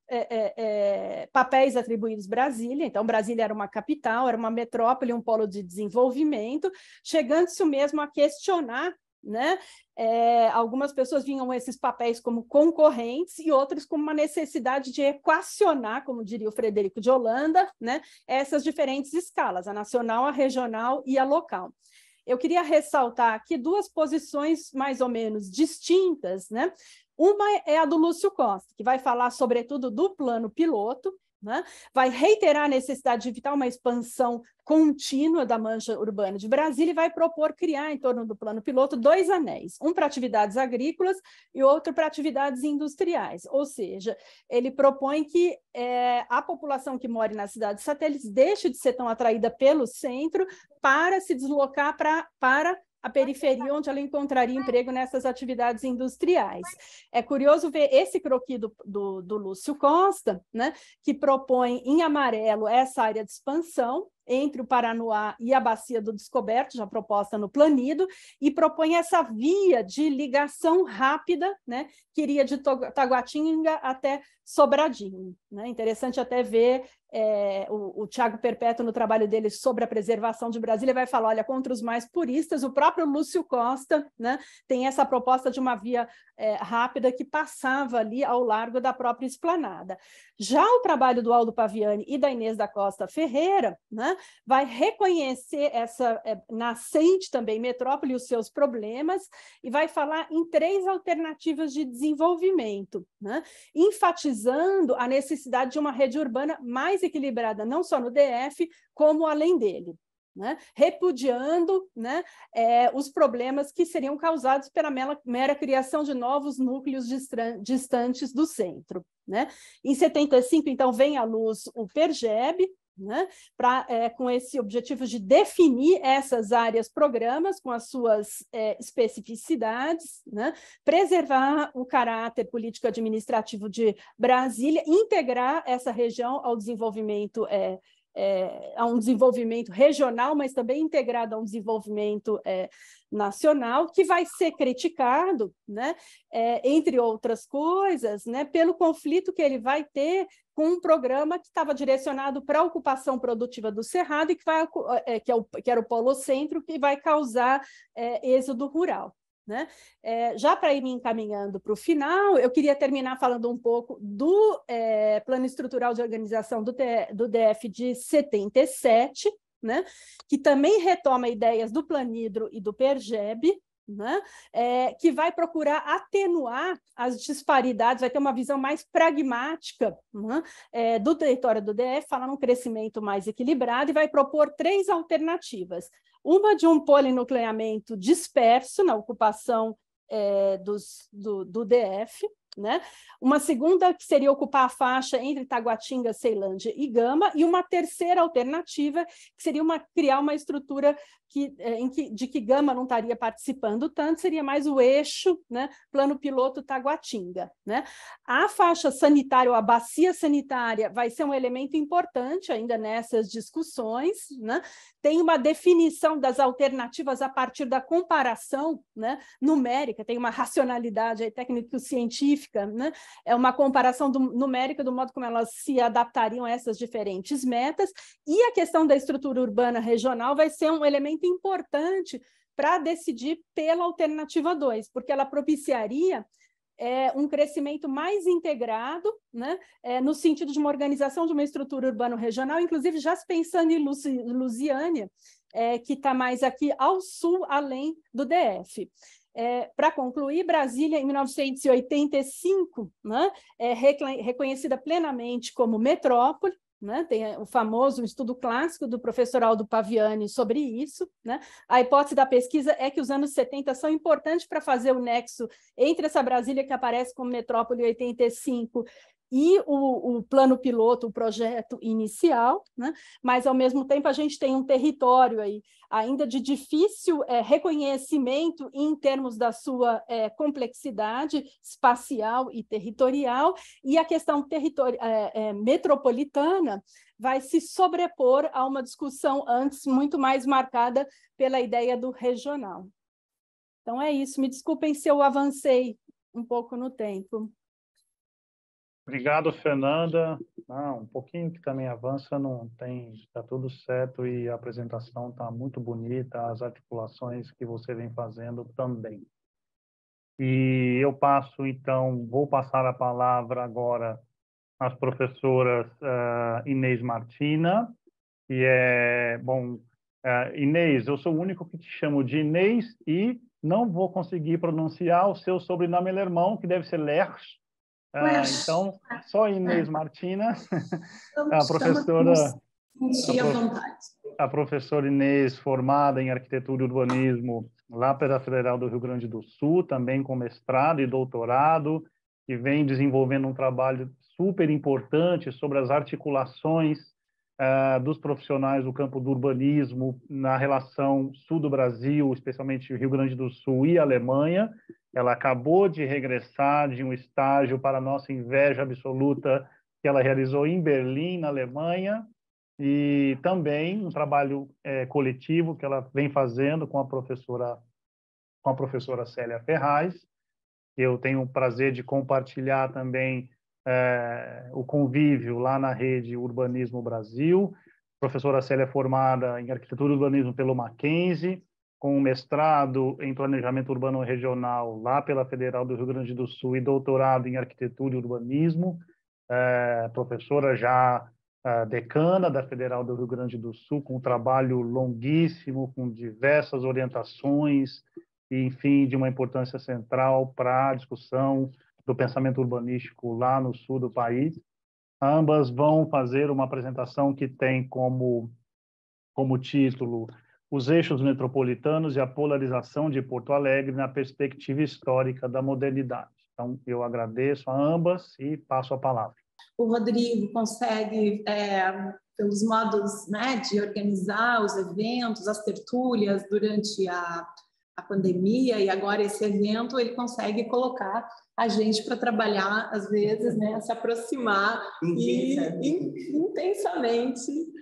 Speaker 2: papéis atribuídos a Brasília. Então, Brasília era uma capital, era uma metrópole, um polo de desenvolvimento, chegando-se mesmo a questionar, né? Algumas pessoas vinham esses papéis como concorrentes e outros como uma necessidade de equacionar, como diria o Frederico de Holanda, né, essas diferentes escalas, a nacional, a regional e a local. Eu queria ressaltar aqui 2 posições mais ou menos distintas, né? Uma é a do Lúcio Costa, que vai falar sobretudo do plano piloto, né? Vai reiterar a necessidade de evitar uma expansão contínua da mancha urbana de Brasília e vai propor criar, em torno do plano piloto, 2 anéis, um para atividades agrícolas e outro para atividades industriais. Ou seja, ele propõe que a população que mora nas cidades satélites deixe de ser tão atraída pelo centro para se deslocar para a periferia, onde ela encontraria emprego nessas atividades industriais. É curioso ver esse croquis do Lúcio Costa, né, que propõe em amarelo essa área de expansão, entre o Paranoá e a Bacia do Descoberto, já proposta no Planido, e propõe essa via de ligação rápida, né, que iria de Taguatinga até Sobradinho. Né? Interessante até ver o Tiago Perpétuo, no trabalho dele sobre a preservação de Brasília, vai falar, olha, contra os mais puristas, o próprio Lúcio Costa, né, tem essa proposta de uma via rápida que passava ali ao largo da própria esplanada. Já o trabalho do Aldo Paviani e da Inês da Costa Ferreira, né, vai reconhecer essa nascente também metrópole e os seus problemas e vai falar em 3 alternativas de desenvolvimento, né, enfatizando a necessidade de uma rede urbana mais equilibrada, não só no DF, como além dele. Né, repudiando, né, os problemas que seriam causados pela mera criação de novos núcleos distantes do centro. Né? Em 75, então, vem à luz o PERGEB, né, com esse objetivo de definir essas áreas programas com as suas especificidades, né, preservar o caráter político-administrativo de Brasília, integrar essa região ao desenvolvimento a um desenvolvimento regional, mas também integrado a um desenvolvimento nacional, que vai ser criticado, né, entre outras coisas, né, pelo conflito que ele vai ter com um programa que estava direcionado para a ocupação produtiva do Cerrado e que era o Polo Centro, que vai causar êxodo rural. Né? Já para ir me encaminhando para o final, eu queria terminar falando um pouco do Plano Estrutural de Organização do DF de 77, né? Que também retoma ideias do Planidro e do PERGEB, né? Que vai procurar atenuar as disparidades, vai ter uma visão mais pragmática, né? Do território do DF, falar num crescimento mais equilibrado e vai propor 3 alternativas. Uma de um polinucleamento disperso na ocupação do DF, né? Uma segunda que seria ocupar a faixa entre Taguatinga, Ceilândia e Gama, e uma terceira alternativa que seria criar uma estrutura de que Gama não estaria participando tanto, seria mais o eixo, né, plano piloto Taguatinga. Né? A faixa sanitária, ou a bacia sanitária, vai ser um elemento importante ainda nessas discussões. Né? Tem uma definição das alternativas a partir da comparação, né, numérica, tem uma racionalidade técnico-científica, né? É uma comparação numérica do modo como elas se adaptariam a essas diferentes metas, e a questão da estrutura urbana regional vai ser um elemento importante para decidir pela alternativa 2, porque ela propiciaria um crescimento mais integrado, né, no sentido de uma organização de uma estrutura urbano-regional, inclusive já se pensando em Lusiânia, que está mais aqui ao sul, além do DF. Para concluir, Brasília, em 1985, né, é reconhecida plenamente como metrópole, né? Tem o famoso estudo clássico do professor Aldo Paviani sobre isso. Né? A hipótese da pesquisa é que os anos 70 são importantes para fazer o nexo entre essa Brasília que aparece como metrópole em 85 e o plano piloto, o projeto inicial, né? Mas, ao mesmo tempo, a gente tem um território aí ainda de difícil reconhecimento em termos da sua complexidade espacial e territorial, e a questão metropolitana vai se sobrepor a uma discussão antes muito mais marcada pela ideia do regional. Então, é isso. Me desculpem se eu avancei um pouco no tempo.
Speaker 1: Obrigado, Fernanda. Um pouquinho que também avança, não tem, está tudo certo e a apresentação está muito bonita, as articulações que você vem fazendo também. E eu vou passar a palavra agora às professoras Inês Martina, que Inês, eu sou o único que te chamo de Inês e não vou conseguir pronunciar o seu sobrenome alemão, que deve ser Lerch. Então, só Inês Martina, a professora Inês, formada em Arquitetura e Urbanismo lá pela Federal do Rio Grande do Sul, também com mestrado e doutorado, que vem desenvolvendo um trabalho super importante sobre as articulações dos profissionais do campo do urbanismo na relação sul do Brasil, especialmente Rio Grande do Sul e Alemanha. Ela acabou de regressar de um estágio, para nossa inveja absoluta, que ela realizou em Berlim, na Alemanha, e também um trabalho coletivo que ela vem fazendo com a professora Célia Ferraz. Eu tenho o prazer de compartilhar também o convívio lá na rede Urbanismo Brasil. A professora Célia é formada em Arquitetura e Urbanismo pelo Mackenzie, com mestrado em Planejamento Urbano Regional lá pela Federal do Rio Grande do Sul e doutorado em Arquitetura e Urbanismo. Professora já decana da Federal do Rio Grande do Sul, com um trabalho longuíssimo, com diversas orientações, e, enfim, de uma importância central para a discussão do pensamento urbanístico lá no sul do país. Ambas vão fazer uma apresentação que tem como título Os Eixos Metropolitanos e a Polarização de Porto Alegre na Perspectiva Histórica da Modernidade. Então, eu agradeço a ambas e passo a palavra.
Speaker 3: O Rodrigo consegue, pelos modos, né, de organizar os eventos, as tertúlias durante a pandemia, e agora esse evento, ele consegue colocar a gente para trabalhar, às vezes, né, se aproximar intensamente.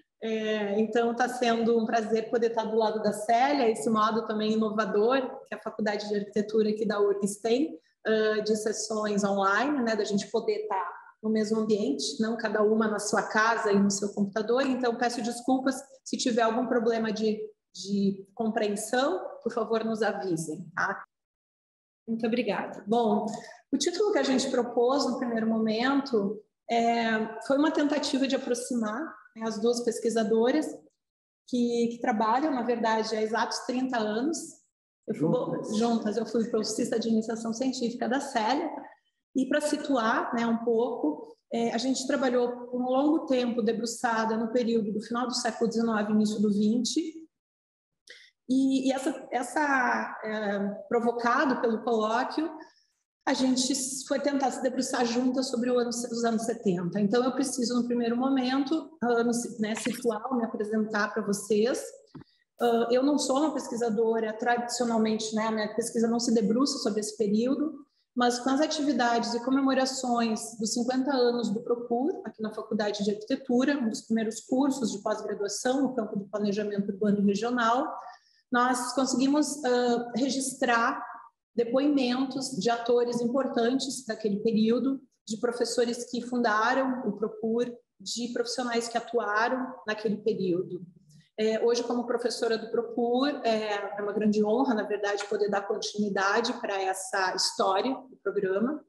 Speaker 3: Então, está sendo um prazer poder estar do lado da Célia, esse modo também inovador que a Faculdade de Arquitetura aqui da URGS tem, de sessões online, né, da gente poder estar no mesmo ambiente, não cada uma na sua casa e no seu computador. Então, peço desculpas se tiver algum problema de compreensão, por favor, nos avisem, tá? Muito obrigada. Bom, o título que a gente propôs no primeiro momento foi uma tentativa de aproximar, né, as duas pesquisadoras que trabalham, na verdade, há exatos 30 anos. Juntas, eu fui bolsista de iniciação científica da Célia. E para situar, né, um pouco, a gente trabalhou por um longo tempo debruçada no período do final do século XIX, início do XX, e provocado pelo colóquio, a gente foi tentar se debruçar juntas sobre os anos 70. Então, eu preciso, no primeiro momento, situar, me apresentar para vocês. Eu não sou uma pesquisadora, tradicionalmente, né, a minha pesquisa não se debruça sobre esse período, mas com as atividades e comemorações dos 50 anos do Procur, aqui na Faculdade de Arquitetura, um dos primeiros cursos de pós-graduação no campo do planejamento urbano e regional, nós conseguimos registrar depoimentos de atores importantes daquele período, de professores que fundaram o Procur, de profissionais que atuaram naquele período. Hoje, como professora do Procur, é uma grande honra, na verdade, poder dar continuidade para essa história do programa.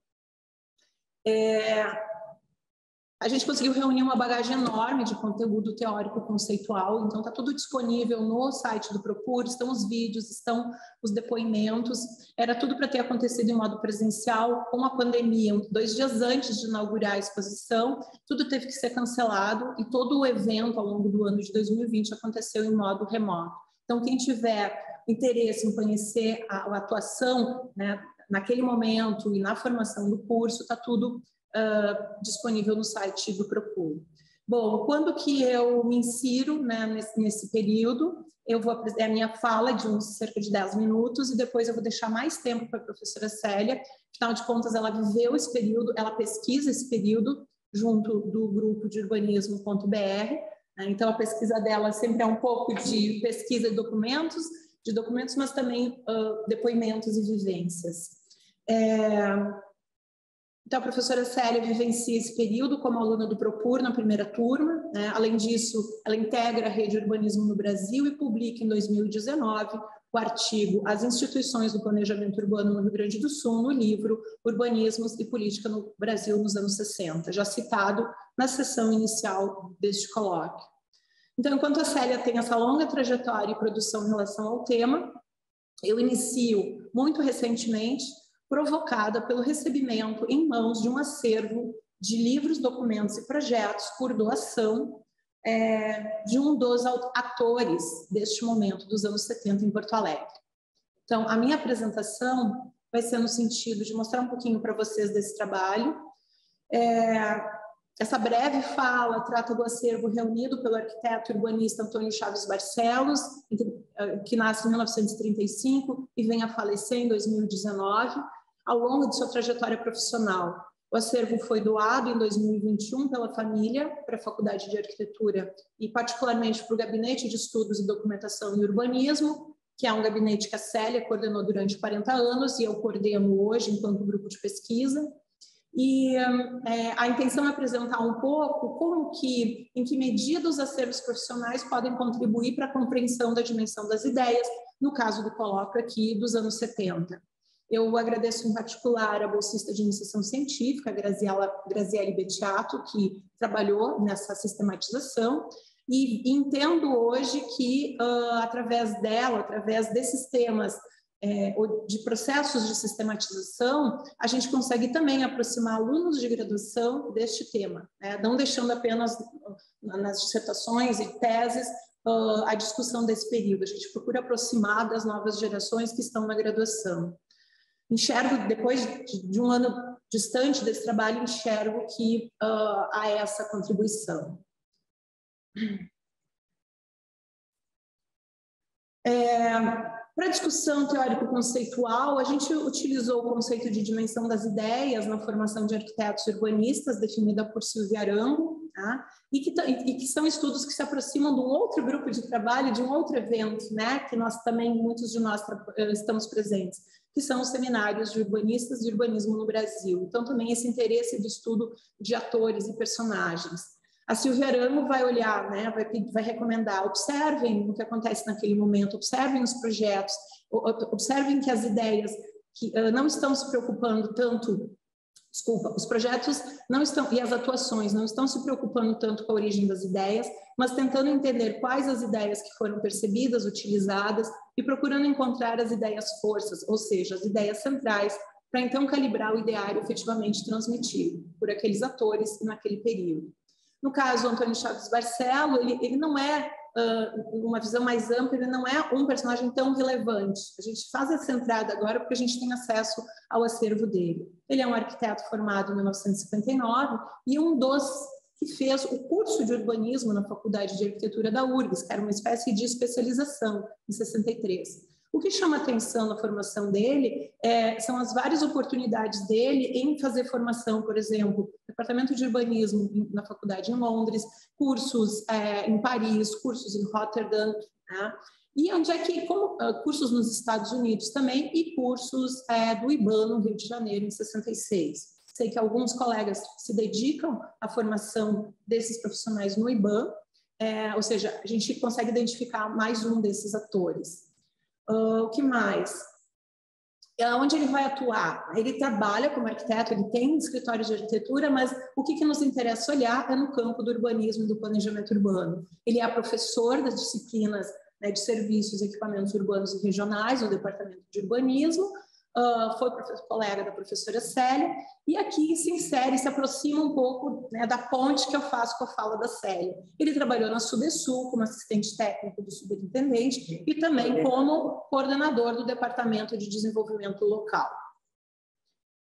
Speaker 3: A gente conseguiu reunir uma bagagem enorme de conteúdo teórico conceitual, então está tudo disponível no site do Procur, estão os vídeos, estão os depoimentos. Era tudo para ter acontecido em modo presencial, com a pandemia, 2 dias antes de inaugurar a exposição, tudo teve que ser cancelado e todo o evento ao longo do ano de 2020 aconteceu em modo remoto. Então, quem tiver interesse em conhecer a atuação, né, naquele momento e na formação do curso, está tudo disponível no site do Procur. Bom, quando que eu me insiro, né, nesse período, eu vou apresentar a minha fala de cerca de 10 minutos e depois eu vou deixar mais tempo para a professora Célia, afinal de contas ela viveu esse período, ela pesquisa esse período junto do grupo de urbanismo.br, né, então a pesquisa dela sempre é um pouco de pesquisa de documentos, mas também depoimentos e vivências. Então, a professora Célia vivencia esse período como aluna do Procur na primeira turma, né? Além disso, ela integra a Rede Urbanismo no Brasil e publica em 2019 o artigo As Instituições do Planejamento Urbano no Rio Grande do Sul, no livro Urbanismos e Política no Brasil nos anos 60, já citado na sessão inicial deste colóquio. Então, enquanto a Célia tem essa longa trajetória e produção em relação ao tema, eu inicio muito recentemente, provocada pelo recebimento em mãos de um acervo de livros, documentos e projetos por doação de um dos atores deste momento dos anos 70 em Porto Alegre. Então, a minha apresentação vai ser no sentido de mostrar um pouquinho para vocês desse trabalho. Essa breve fala trata do acervo reunido pelo arquiteto urbanista Antônio Chaves Barcelos, que nasce em 1935 e vem a falecer em 2019, ao longo de sua trajetória profissional. O acervo foi doado em 2021 pela família para a Faculdade de Arquitetura e particularmente para o Gabinete de Estudos e Documentação e Urbanismo, que é um gabinete que a Célia coordenou durante 40 anos e eu coordeno hoje enquanto grupo de pesquisa. E a intenção é apresentar um pouco em que medida os acervos profissionais podem contribuir para a compreensão da dimensão das ideias, no caso do colóquio aqui dos anos 70. Eu agradeço em particular a bolsista de iniciação científica, a Graziele Bettiato, que trabalhou nessa sistematização, e entendo hoje que, através dela, através desses temas, de processos de sistematização, a gente consegue também aproximar alunos de graduação deste tema, né? Não deixando apenas nas dissertações e teses a discussão desse período. A gente procura aproximar das novas gerações que estão na graduação. Enxergo, depois de um ano distante desse trabalho, enxergo que há essa contribuição. Para a discussão teórico-conceitual, a gente utilizou o conceito de dimensão das ideias na formação de arquitetos urbanistas, definida por Silvia Arango, tá? e que são estudos que se aproximam de um outro grupo de trabalho, de um outro evento, né? Que nós também, muitos de nós estamos presentes, que são os seminários de urbanistas e urbanismo no Brasil. Então, também esse interesse de estudo de atores e personagens. A Silvia Arango vai olhar, né, vai recomendar, observem o que acontece naquele momento, observem os projetos, observem que as ideias que não estão se preocupando tanto, os projetos não estão, e as atuações não estão se preocupando tanto com a origem das ideias, mas tentando entender quais as ideias que foram percebidas, utilizadas, e procurando encontrar as ideias forças, ou seja, as ideias centrais, para então calibrar o ideário efetivamente transmitido por aqueles atores naquele período. No caso, o Antônio Chaves Barcelo, ele não é, uma visão mais ampla, ele não é um personagem tão relevante. A gente faz essa entrada agora porque a gente tem acesso ao acervo dele. Ele é um arquiteto formado em 1959 e um dos que fez o curso de urbanismo na Faculdade de Arquitetura da URGS, que era uma espécie de especialização, em 63. O que chama atenção na formação dele são as várias oportunidades dele em fazer formação, por exemplo, departamento de urbanismo na faculdade em Londres, cursos em Paris, cursos em Rotterdam, né? E onde é que, cursos nos Estados Unidos também e cursos do IBAN no Rio de Janeiro, em 66. Sei que alguns colegas se dedicam à formação desses profissionais no IBAN, ou seja, a gente consegue identificar mais um desses atores. O que mais? Onde ele vai atuar? Ele trabalha como arquiteto, ele tem escritório de arquitetura, mas o que nos interessa olhar é no campo do urbanismo e do planejamento urbano. Ele é professor das disciplinas, né, de serviços e equipamentos urbanos e regionais no departamento de urbanismo, foi colega da professora Célia, e aqui se insere, se aproxima um pouco, né, da ponte que eu faço com a fala da Célia. Ele trabalhou na Sudesul como assistente técnico do superintendente e também como coordenador do Departamento de Desenvolvimento Local.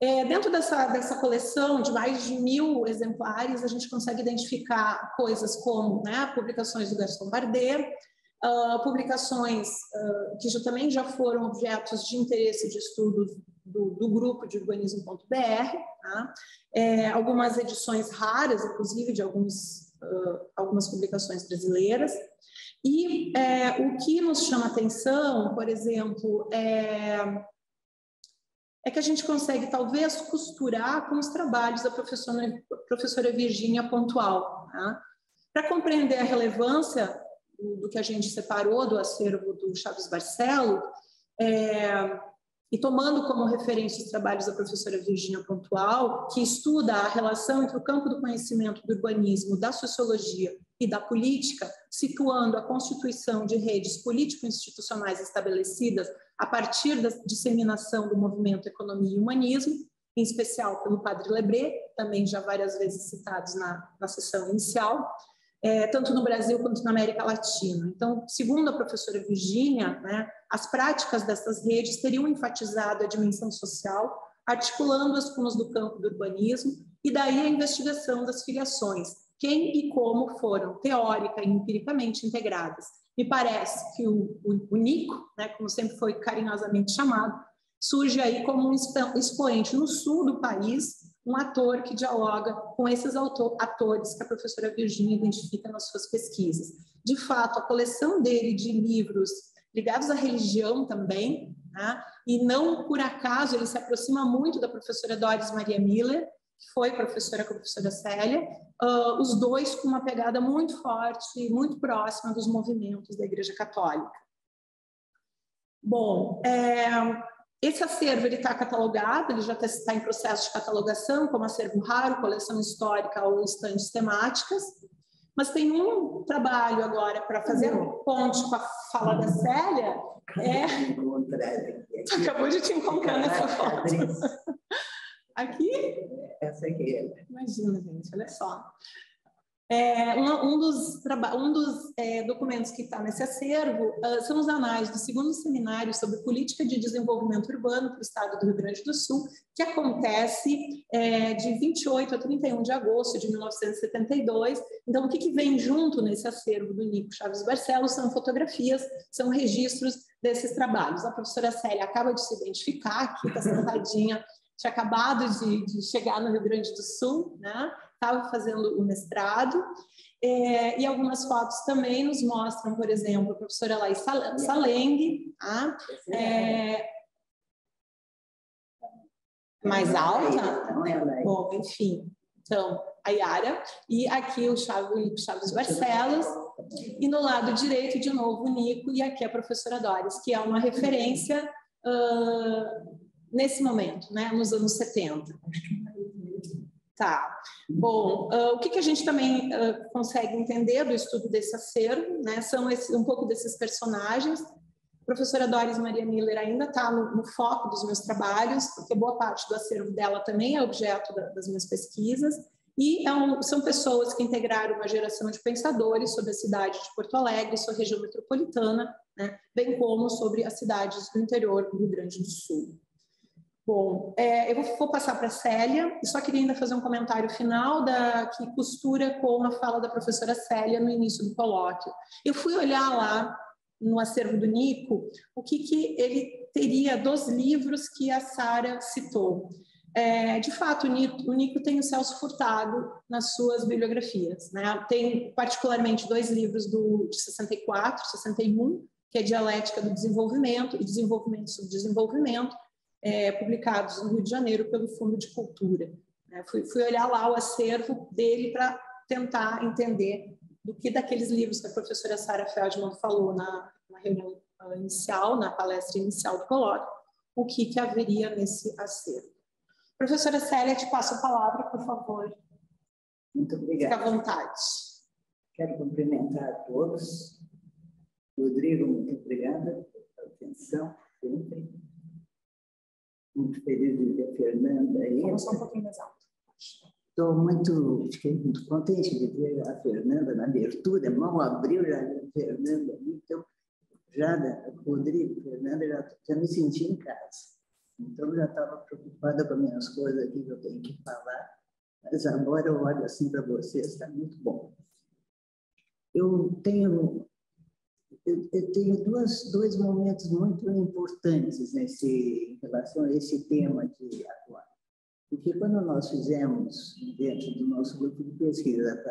Speaker 3: Dentro dessa coleção de mais de 1000 exemplares, a gente consegue identificar coisas como, né, publicações do Gaston Bardet, publicações que também já foram objetos de interesse de estudo do grupo de urbanismo.br, tá? Algumas edições raras, inclusive, de algumas publicações brasileiras. E o que nos chama atenção, por exemplo, é que a gente consegue, talvez, costurar com os trabalhos da professora Virgínia Pontual, tá? Para compreender a relevância do que a gente separou do acervo do Chaves Barcelo, e tomando como referência os trabalhos da professora Virgínia Pontual, que estuda a relação entre o campo do conhecimento do urbanismo, da sociologia e da política, situando a constituição de redes político-institucionais estabelecidas a partir da disseminação do movimento Economia e Humanismo, em especial pelo padre Lebré, também já várias vezes citados na sessão inicial, tanto no Brasil quanto na América Latina. Então, segundo a professora Virgínia, né, as práticas dessas redes teriam enfatizado a dimensão social, articulando-as com os do campo do urbanismo, e daí a investigação das filiações, quem e como foram teórica e empiricamente integradas. Me parece que o Nico, né, como sempre foi carinhosamente chamado, surge aí como um expoente no sul do país, um ator que dialoga com esses atores que a professora Virginia identifica nas suas pesquisas. De fato, a coleção dele de livros ligados à religião também, né? E não por acaso ele se aproxima muito da professora Doris Maria Miller, que foi professora com a professora Célia, os dois com uma pegada muito forte, muito próxima dos movimentos da Igreja Católica. Bom, esse acervo está catalogado, ele já está em processo de catalogação, como acervo raro, coleção histórica ou estantes temáticas, mas tem um trabalho agora para fazer ponte com a fala da Célia. Acabou de te encontrar nessa foto. Aqui?
Speaker 4: Essa aqui é.
Speaker 3: Imagina, gente, olha só. Um dos documentos que está nesse acervo são os anais do segundo seminário sobre política de desenvolvimento urbano para o estado do Rio Grande do Sul, que acontece de 28 a 31 de agosto de 1972. Então, o que vem junto nesse acervo do Nico Chaves Barcelos são fotografias, são registros desses trabalhos. A professora Célia acaba de se identificar, aqui está sentadinha, tinha acabado de chegar no Rio Grande do Sul, né? Estava fazendo o mestrado, e algumas fotos também nos mostram, por exemplo, a professora Laís Saleng, mais alta? Bom, enfim, então, a Yara, e aqui o Nico Chaves Barcelos, e no lado direito, de novo, o Nico, e aqui a professora Doris, que é uma referência nesse momento, né, nos anos 70. Tá. Bom, o que a gente também consegue entender do estudo desse acervo, né, são um pouco desses personagens. A professora Doris Maria Miller ainda está no foco dos meus trabalhos, porque boa parte do acervo dela também é objeto das minhas pesquisas, e são pessoas que integraram uma geração de pensadores sobre a cidade de Porto Alegre, sua região metropolitana, né, bem como sobre as cidades do interior do Rio Grande do Sul. Bom, eu vou passar para a Célia, e só queria ainda fazer um comentário final que costura com a fala da professora Célia no início do colóquio. Eu fui olhar lá no acervo do Nico o que ele teria dos livros que a Sara citou. De fato, o Nico tem o Celso Furtado nas suas bibliografias, né? Tem particularmente 2 livros de 64, 61, que é Dialética do Desenvolvimento e Desenvolvimento sobre Desenvolvimento, publicados no Rio de Janeiro pelo Fundo de Cultura. Fui olhar lá o acervo dele para tentar entender do que daqueles livros que a professora Sara Feldman falou na reunião inicial, na palestra inicial do colóquio, o que haveria nesse acervo. Professora Célia, te passo a palavra, por favor.
Speaker 4: Muito obrigada.
Speaker 3: Fique à vontade.
Speaker 4: Quero cumprimentar a todos. Rodrigo, muito obrigada pela atenção, sempre. Muito feliz de ver a Fernanda aí.
Speaker 3: Vamos só um pouquinho mais alto.
Speaker 4: Fiquei muito contente de ver a Fernanda na abertura, mal abriu, já vi a Fernanda ali, então, Rodrigo, Fernanda, já me senti em casa. Então, já estava preocupada com as minhas coisas aqui que eu tenho que falar, mas agora eu olho assim para vocês, está muito bom. Eu tenho dois momentos muito importantes em relação a esse tema de agora. Porque quando nós fizemos, dentro do nosso grupo de pesquisa,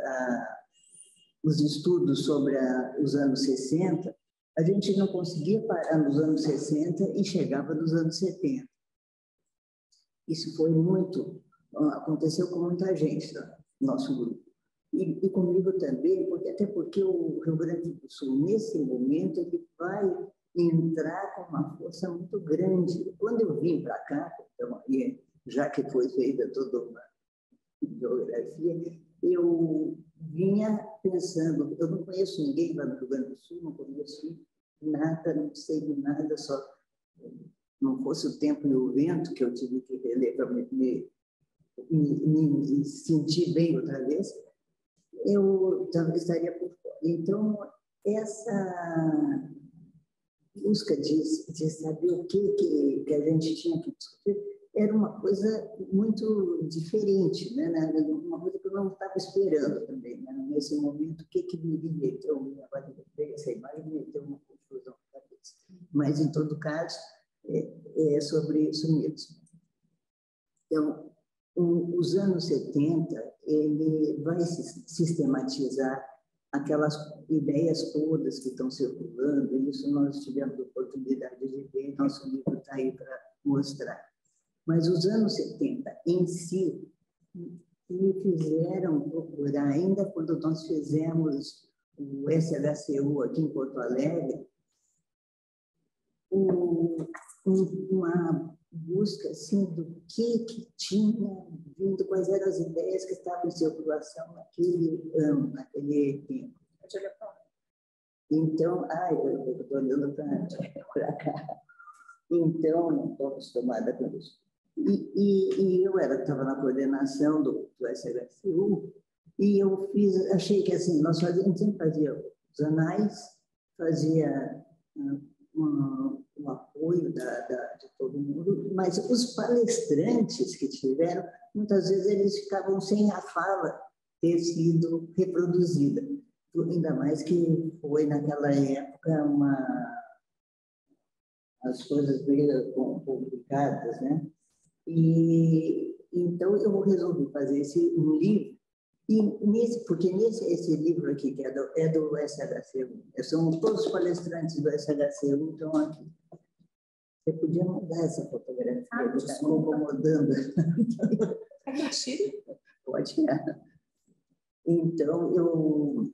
Speaker 4: os estudos sobre os anos 60, a gente não conseguia parar nos anos 60 e chegava nos anos 70. Isso aconteceu com muita gente no nosso grupo. E comigo também, até porque o Rio Grande do Sul, nesse momento, ele vai entrar com uma força muito grande. Quando eu vim para cá, então, já que foi feita toda uma geografia, eu vinha pensando, eu não conheço ninguém lá no Rio Grande do Sul, não conheço nada, não sei de nada, só não fosse o tempo e o vento que eu tive que reler para me sentir bem outra vez, eu estaria por fora. Então, essa busca de saber o que a gente tinha que discutir era uma coisa muito diferente, né? Uma coisa que eu não estava esperando também, né? Nesse momento, o que viria? Então, agora veio essa imagem e me deu uma confusão na cabeça. Mas, em todo caso, é sobre isso mesmo. Então, os anos 70, ele vai sistematizar aquelas ideias todas que estão circulando, e isso nós tivemos a oportunidade de ver, nosso livro está aí para mostrar. Mas os anos 70 em si me fizeram procurar, ainda quando nós fizemos o SHCU aqui em Porto Alegre, uma busca assim, do que tinha vindo, quais eram as ideias que estavam em circulação naquele ano, naquele tempo. Então, eu estou olhando para cá. Então, não estou acostumada com isso. E eu estava na coordenação do SHCU, e eu achei que assim, a gente sempre fazia os anais, fazia o apoio de todo mundo, mas os palestrantes que tiveram, muitas vezes eles ficavam sem a fala ter sido reproduzida. Ainda mais que foi, naquela época, as coisas meio complicadas, né? E então eu resolvi fazer um livro, porque esse livro aqui, que é do SHCU, são todos os palestrantes do SHCU estão aqui. Você podia mudar essa fotografia, que está me incomodando. Pode tirar. Então, eu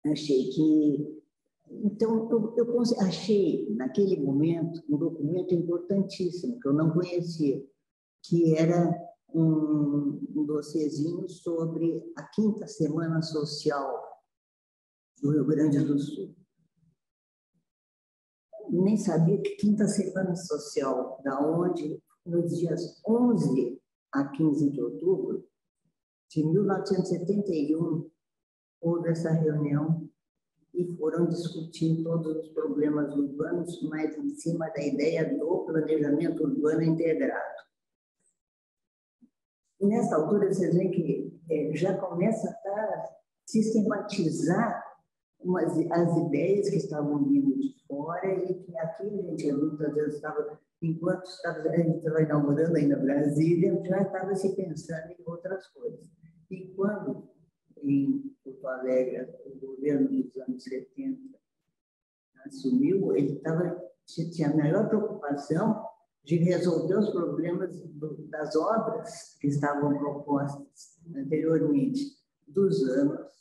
Speaker 4: achei que... Então, eu achei, naquele momento, um documento importantíssimo, que eu não conhecia, que era um dossiezinho sobre a 5ª Semana Social do Rio Grande do Sul. Nem sabia que 5ª Semana Social, da onde, nos dias 11 a 15 de outubro de 1971, houve essa reunião e foram discutir todos os problemas urbanos, mas em cima da ideia do planejamento urbano integrado. E nessa altura, vocês veem que já começa a sistematizar as ideias que estavam vindo de fora e que aqui a gente muitas vezes estava, enquanto a gente estava inaugurando ainda Brasília, já estava se pensando em outras coisas. E quando, em Porto Alegre, o governo dos anos 70 assumiu, ele tinha a maior preocupação de resolver os problemas das obras que estavam propostas anteriormente, dos anos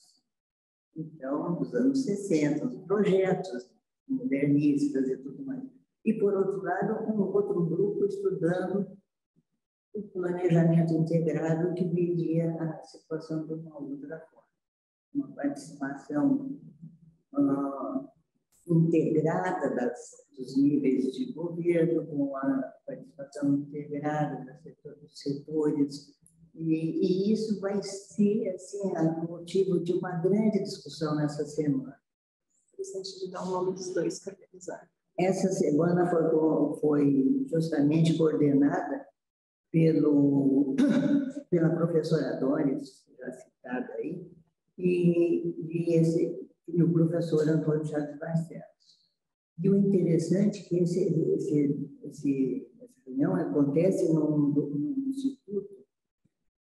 Speaker 4: 60, os projetos modernistas e tudo mais. E, por outro lado, um outro grupo estudando o planejamento integrado que viria a situação de uma outra forma. Uma participação integrada dos níveis de governo, com a participação integrada dos setores, e isso vai ser assim, motivo de uma grande discussão nessa semana.
Speaker 3: Interessante de dar o nome dos dois para realizar.
Speaker 4: Essa semana foi justamente coordenada pela professora Doris, já citada aí, e o professor Antônio Chaves Barcelos. E o interessante é que essa reunião acontece num instituto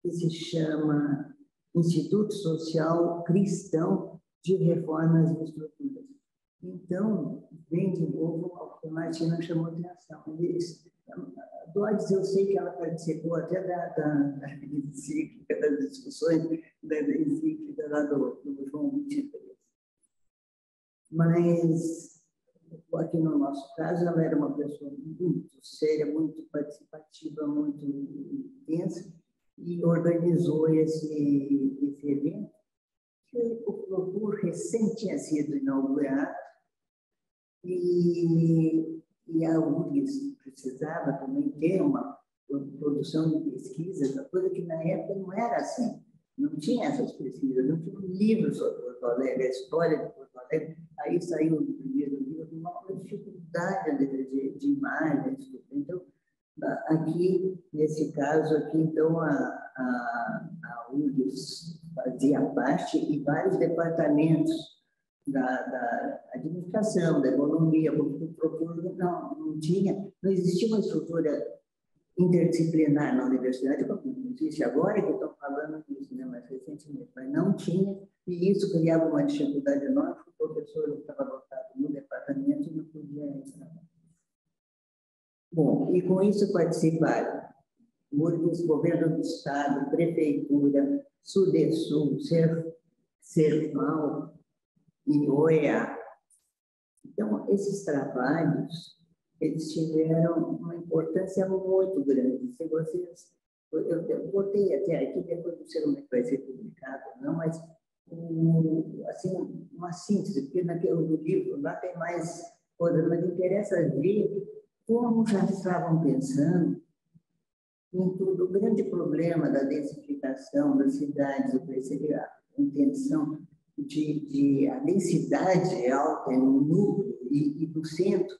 Speaker 4: que se chama Instituto Social Cristão de Reformas e Estruturas. Então, vem de novo o que a Martina chamou a atenção. Doris, eu sei que ela participou até da encíclica, das discussões da encíclica lá do João 23. Mas, aqui no nosso caso, ela era uma pessoa muito séria, muito participativa, muito intensa, e organizou esse evento, que o Procur recém tinha sido inaugurado, e a URGS precisava também ter uma produção de pesquisas, coisa que na época não era assim. Não tinha essas pesquisas, não tinha um livro sobre Porto Alegre, a história de Porto Alegre. Aí saiu o primeiro livro com uma dificuldade de imagens. Então, aqui, nesse caso aqui, então, a URGS fazia parte e vários departamentos da administração, da economia, porque o Procur não existia uma estrutura interdisciplinar na universidade, como existe agora, que estão falando disso, né, mais recentemente, mas não tinha, e isso criava uma dificuldade enorme, porque o professor estava lotado no departamento e não podia entrar. Bom, e com isso participaram o governo do Estado, prefeitura, Sudesul, Serval e OEA. Então, esses trabalhos, eles tiveram uma importância muito grande. Se vocês, eu botei até aqui, depois não sei como é que vai ser publicado, não, mas assim, uma síntese, porque naquele livro lá tem mais coisas, mas interessa ver como já estavam pensando em tudo. O grande problema da densificação das cidades, eu percebi a intenção de a densidade alta no núcleo e do centro,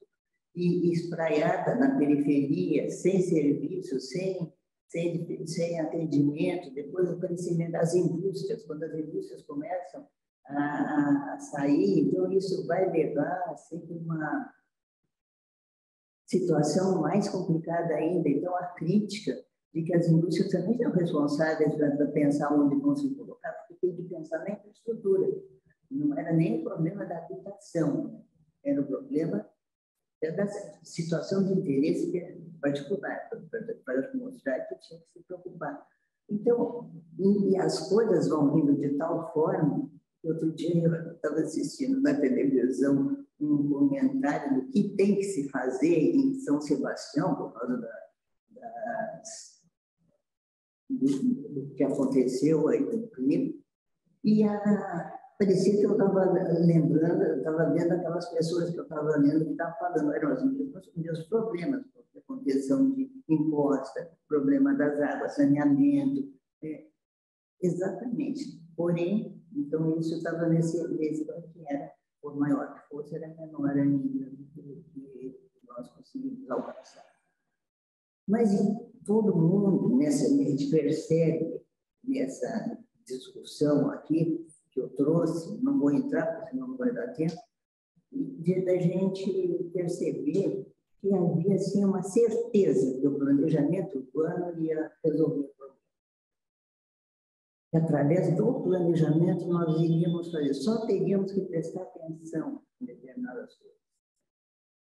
Speaker 4: e espraiada na periferia, sem serviços, sem atendimento, depois o crescimento das indústrias, quando as indústrias começam a sair, então isso vai levar sempre uma situação mais complicada ainda. Então, a crítica de que as indústrias também são responsáveis para pensar onde vão se colocar, porque tem que pensar na infraestrutura. Não era nem o problema da habitação, era o problema da situação de interesse particular, para mostrar que tinha que se preocupar. Então, e as coisas vão vindo de tal forma, que outro dia eu estava assistindo na televisão um comentário do que tem que se fazer em São Sebastião, por causa do que aconteceu aí no crime, e parecia que eu estava lembrando, eu estava vendo aquelas pessoas que eu estava lendo que estavam falando, eram os meus problemas, contenção de imposta, problema das águas, saneamento, exatamente. Porém, então isso estava nesse que era, por maior que fosse, era menor ainda do que nós conseguimos alcançar. Mas todo mundo, a gente percebe nessa discussão aqui que eu trouxe, não vou entrar, porque senão não vai dar tempo, da gente perceber que havia assim, uma certeza que o planejamento urbano ia resolver o problema. E, através do planejamento, nós iríamos fazer, só teríamos que prestar atenção em determinadas coisas.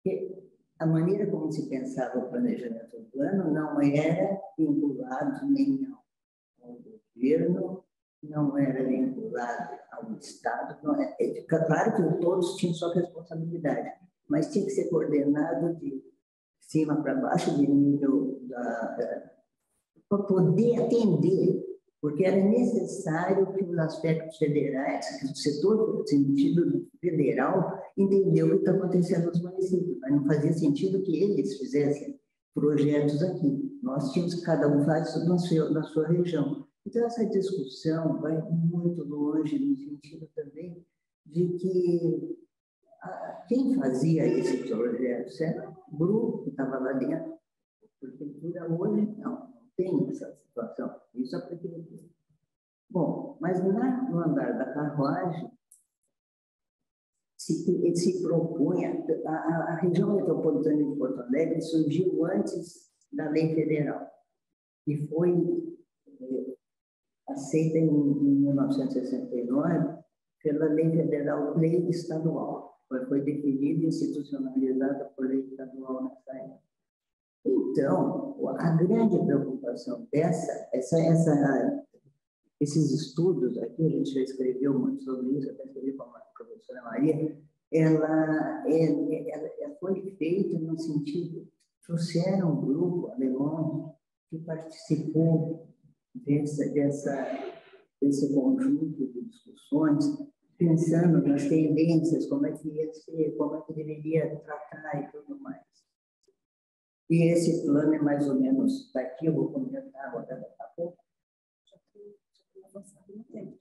Speaker 4: Porque a maneira como se pensava o planejamento urbano não era vinculado nem ao governo, não era vinculado ao Estado. Não claro que todos tinham sua responsabilidade, mas tinha que ser coordenado de cima para baixo, de nível para poder atender, porque era necessário que os aspectos federais, que o setor, no sentido federal, entendeu o que está acontecendo nos municípios, mas não fazia sentido que eles fizessem projetos aqui. Nós tínhamos que cada um faz na sua região. Então, essa discussão vai muito longe, no sentido também de que quem fazia esses projetos era o grupo que estava lá dentro. A prefeitura hoje não tem essa situação. Isso é a prefeitura. Bom, mas no andar da carruagem, se propunha, a região metropolitana de Porto Alegre surgiu antes da lei federal e foi aceita em 1969 pela lei federal, lei estadual. Foi definida e institucionalizada por lei estadual nessa época. Então, a grande preocupação esses estudos aqui, a gente já escreveu muito sobre isso, até escrevi com a professora Maria, ela foi feita no sentido, trouxeram um grupo alemão que participou desse conjunto de discussões, pensando nas tendências, como é que ia ser, como é que deveria tratar e tudo mais. E esse plano é mais ou menos daqui, eu vou comentar agora daqui a pouco. Já estamos avançando no tempo,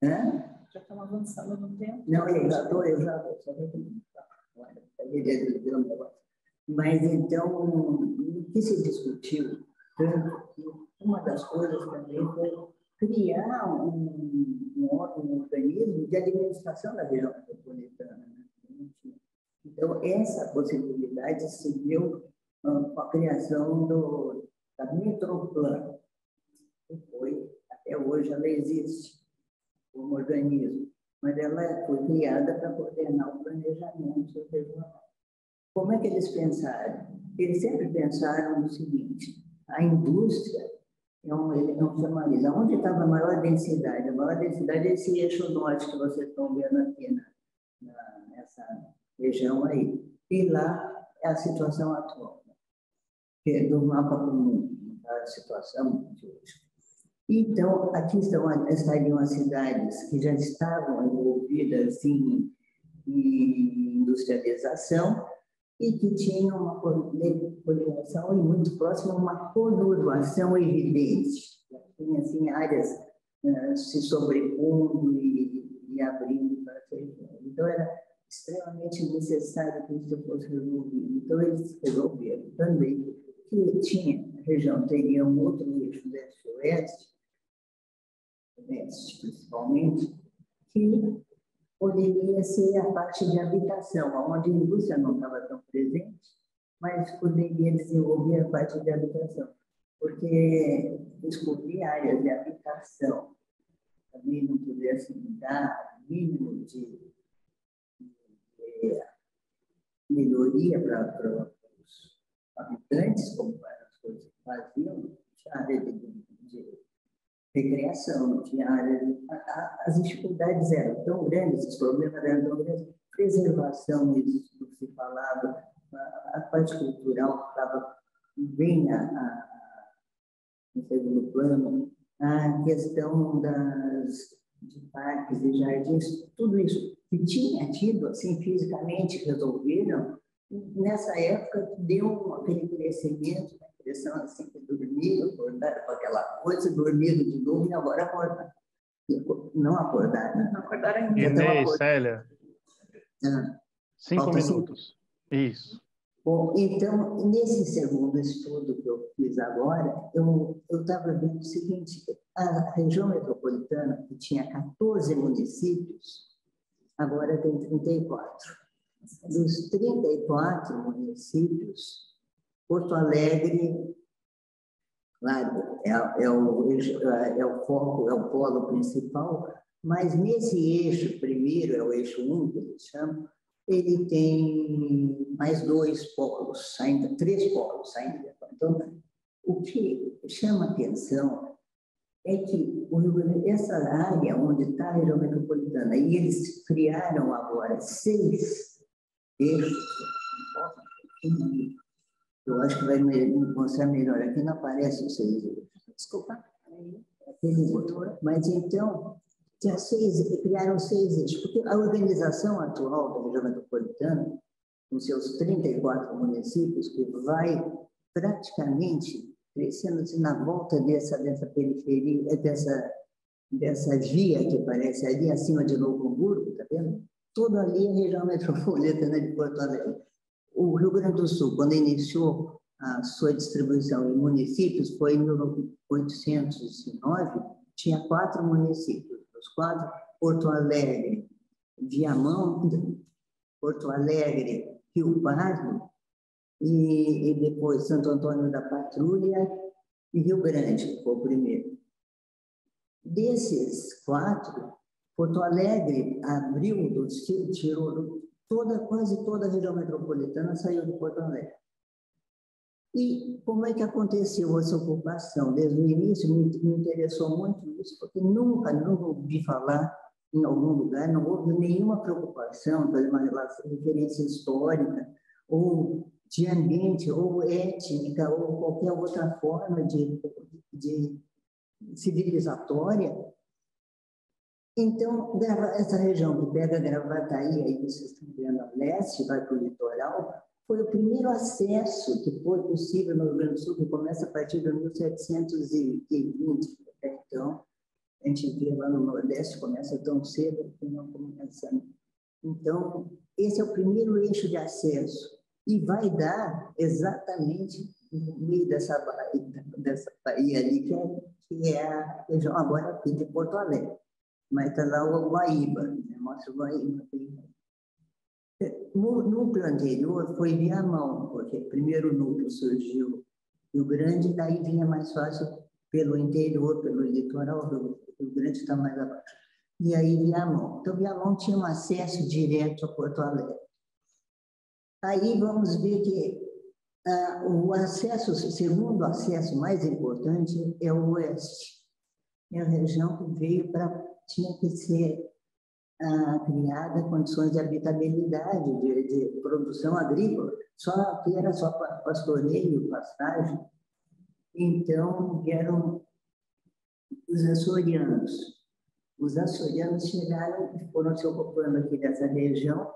Speaker 4: né? Já estamos avançando no tempo. Não, eu já só vou comentar. Mas, então, o que se discutiu tanto que uma das coisas também foi criar um organismo de administração da região metropolitana. Então, essa possibilidade se deu com a criação da Metroplan, que foi, até hoje, ela existe como organismo, mas ela foi criada para coordenar o planejamento regional. Como é que eles pensaram? Eles sempre pensaram no seguinte: a indústria é um chamariz. Onde estava a maior densidade? A maior densidade é esse eixo norte que vocês estão vendo aqui nessa região aí. E lá é a situação atual, que é do mapa comum, a situação de hoje. Então, aqui estariam as cidades que já estavam envolvidas em industrialização e que tinham uma polinização e muito próxima uma conurbação evidente. Tinha assim, áreas se sobrepondo e abrindo para a região. Então, era extremamente necessário que isso fosse resolvido. Então, eles resolveram também que a região teria um outro eixo leste-oeste, principalmente, que poderia ser a parte de habitação, onde a indústria não estava tão presente, mas poderia desenvolver a parte de habitação, porque descobrir áreas de habitação também não pudesse dar mínimo de melhoria para os habitantes, como as coisas que faziam, tinha área de recreação, não tinha área as dificuldades eram tão grandes, os problemas eram tão grandes, preservação, isso que se falava, a parte cultural estava bem no segundo plano, a questão de parques e jardins, tudo isso que tinha tido, assim, fisicamente resolveram, nessa época deu aquele crescimento, a impressão assim, que dormiram, acordaram com aquela coisa, dormiram de novo e agora acordaram. Não acordaram.
Speaker 3: Não acordaram ainda.
Speaker 1: Inês, Célia. 5
Speaker 4: Falta
Speaker 1: minutos. 5. Isso.
Speaker 4: Bom, então, nesse segundo estudo que eu fiz agora, eu estava vendo o seguinte: a região metropolitana, que tinha 14 municípios, agora tem 34. Dos 34 municípios, Porto Alegre, claro, é o foco, é o polo principal, mas nesse eixo, primeiro, é o eixo 1, que eles chamam, ele tem mais 2 polos, ainda 3 polos ainda. Então, o que chama atenção é que essa área onde está a região metropolitana, e eles criaram agora 6 eixos, eu acho que vai me mostrar melhor, aqui não aparece os 6 eixos. Desculpa, mas então, criaram 6 eixos, porque a organização atual da região metropolitana, com seus 34 municípios, que vai praticamente crescendo assim, na volta dessa periferia, dessa via que aparece ali acima de Novo Hamburgo, está vendo? Tudo ali é a região metropolitana de Porto Alegre. O Rio Grande do Sul, quando iniciou a sua distribuição em municípios, foi em 1809, tinha 4 municípios. Os 4, Porto Alegre, Viamão, Porto Alegre, Rio Pardo, e depois Santo Antônio da Patrulha e Rio Grande, que foi o primeiro. Desses 4, Porto Alegre abriu dos tiros, tirou quase toda a região metropolitana, saiu de Porto Alegre. E como é que aconteceu essa ocupação? Desde o início me interessou muito isso, porque nunca ouvi falar em algum lugar, não houve nenhuma preocupação por uma referência histórica, ou de ambiente, ou étnica, ou qualquer outra forma de civilizatória. Então, essa região que pega Gravataí, aí vocês estão vendo a leste, vai para o litoral, foi o primeiro acesso que foi possível no Rio Grande do Sul, que começa a partir de 1720. Então, a gente vê lá no Nordeste, começa tão cedo que não começa. Então, esse é o primeiro eixo de acesso e vai dar exatamente no meio dessa baía ali, que é a região agora aqui de Porto Alegre. Mas está lá o Guaíba, né? Mostra o Guaíba. No núcleo anterior foi Viamão, porque primeiro o núcleo surgiu Rio Grande, daí vinha mais fácil pelo interior, pelo litoral, o Rio Grande está mais abaixo. E aí Viamão. Então, Viamão tinha um acesso direto a Porto Alegre. Aí vamos ver que o acesso, o segundo acesso mais importante é o oeste. É a região que veio tinha que ser criada condições de habitabilidade, de produção agrícola. Só que era só pastoreio, pastagem. Então, vieram os açorianos. Os açorianos chegaram e foram se ocupando aqui dessa região,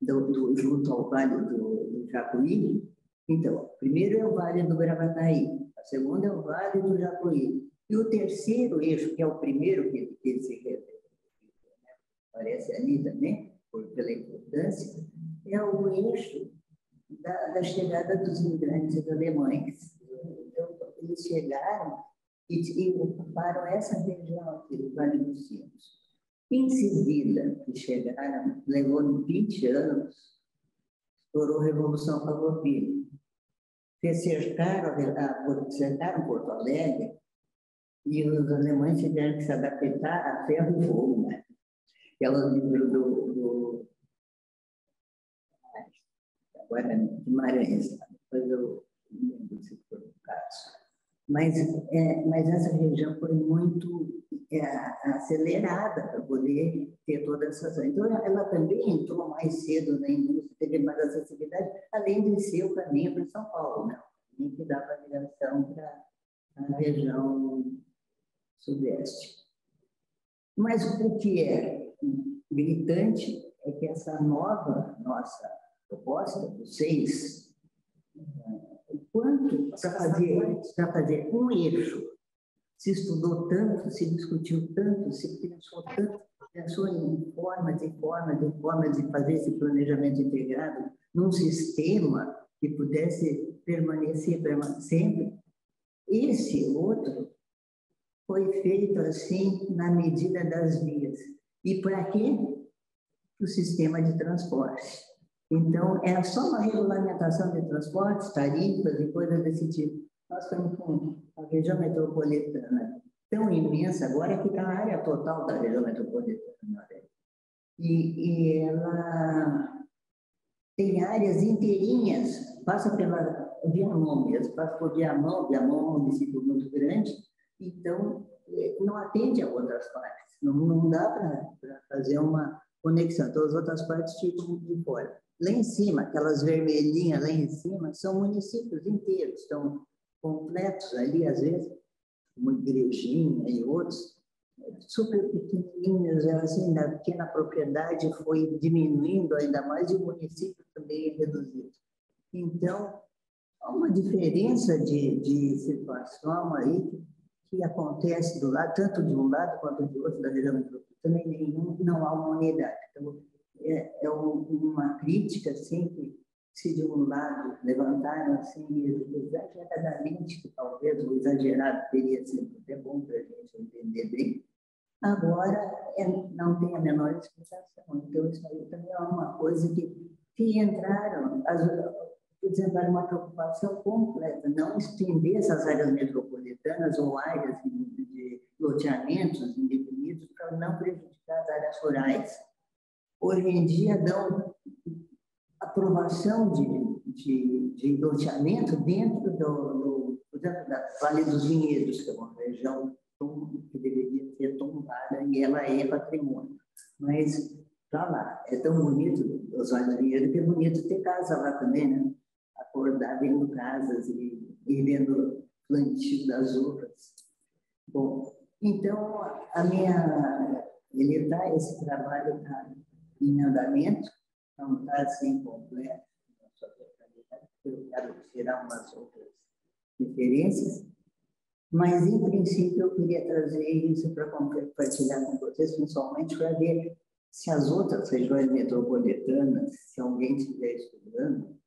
Speaker 4: junto ao Vale do Jacuí. Então, primeiro é o Vale do Gravataí, a segunda é o Vale do Jacuí. E o terceiro eixo, que é o primeiro que se aparece ali também, pela importância, é o eixo da chegada dos imigrantes alemães. Então, eles chegaram e ocuparam essa região aqui, do Vale dos Sinos. Em seguida, que chegaram, levou 20 anos, estourou a Revolução Farroupilha. Cercaram Porto Alegre e os alemães tiveram que se adaptar a ferro e fogo, né? Aquela livro agora Guimarães, depois eu não lembro se foi o caso. Mas essa região foi muito acelerada para poder ter toda essa ação. Então, ela também entrou mais cedo na indústria, teve mais acessibilidade, além de ser o caminho para São Paulo, né? Que dava ligação para a região sudeste. Mas o que é gritante é que essa nossa proposta dos 6, o quanto para fazer um eixo, se estudou tanto, se discutiu tanto, se pensou tanto, pensou em formas de fazer esse planejamento integrado num sistema que pudesse permanecer sempre. Esse outro foi feito assim na medida das vias. E para quê? Para o sistema de transporte. Então, é só uma regulamentação de transportes, tarifas e coisas desse tipo. Nós estamos com a região metropolitana tão imensa agora que está na área total da região metropolitana. E ela tem áreas inteirinhas, passa pela Viamão mesmo, passa por Viamão é um município muito grande, então não atende a outras partes. Não dá para fazer uma conexão, então as outras partes ficam de fora. Lá em cima, aquelas vermelhinhas lá em cima, são municípios inteiros, estão completos ali, às vezes, uma igrejinha e outros, super pequenininhos, assim, da pequena propriedade foi diminuindo ainda mais e o município também é reduzido. Então, há uma diferença de situação aí que acontece do lado, tanto de um lado quanto de outro da região metropolitana, e nenhum, não há uma unidade. Então, é uma crítica, assim, que se de um lado levantaram, assim, exageradamente, que talvez o exagerado teria sido até bom para a gente entender bem, agora não tem a menor explicação. Então, isso aí também é uma coisa que entraram, por exemplo, era uma preocupação completa, não estender essas áreas metropolitanas ou áreas de loteamentos indefinidos para não prejudicar as áreas rurais. Hoje em dia, dão aprovação de loteamento dentro por exemplo, da Vale dos Vinhedos, que é uma região que deveria ser tombada e ela é patrimônio. Mas está lá, é tão bonito os Vales dos Vinhedos que é bonito ter casa lá também, né? Acordar vendo casas e vendo plantio das uvas. Bom, então, esse trabalho está em andamento, não está assim completo, na sua totalidade, eu quero tirar umas outras referências, mas, em princípio, eu queria trazer isso para compartilhar com vocês, principalmente para ver se as outras regiões metropolitanas, se alguém estiver estudando,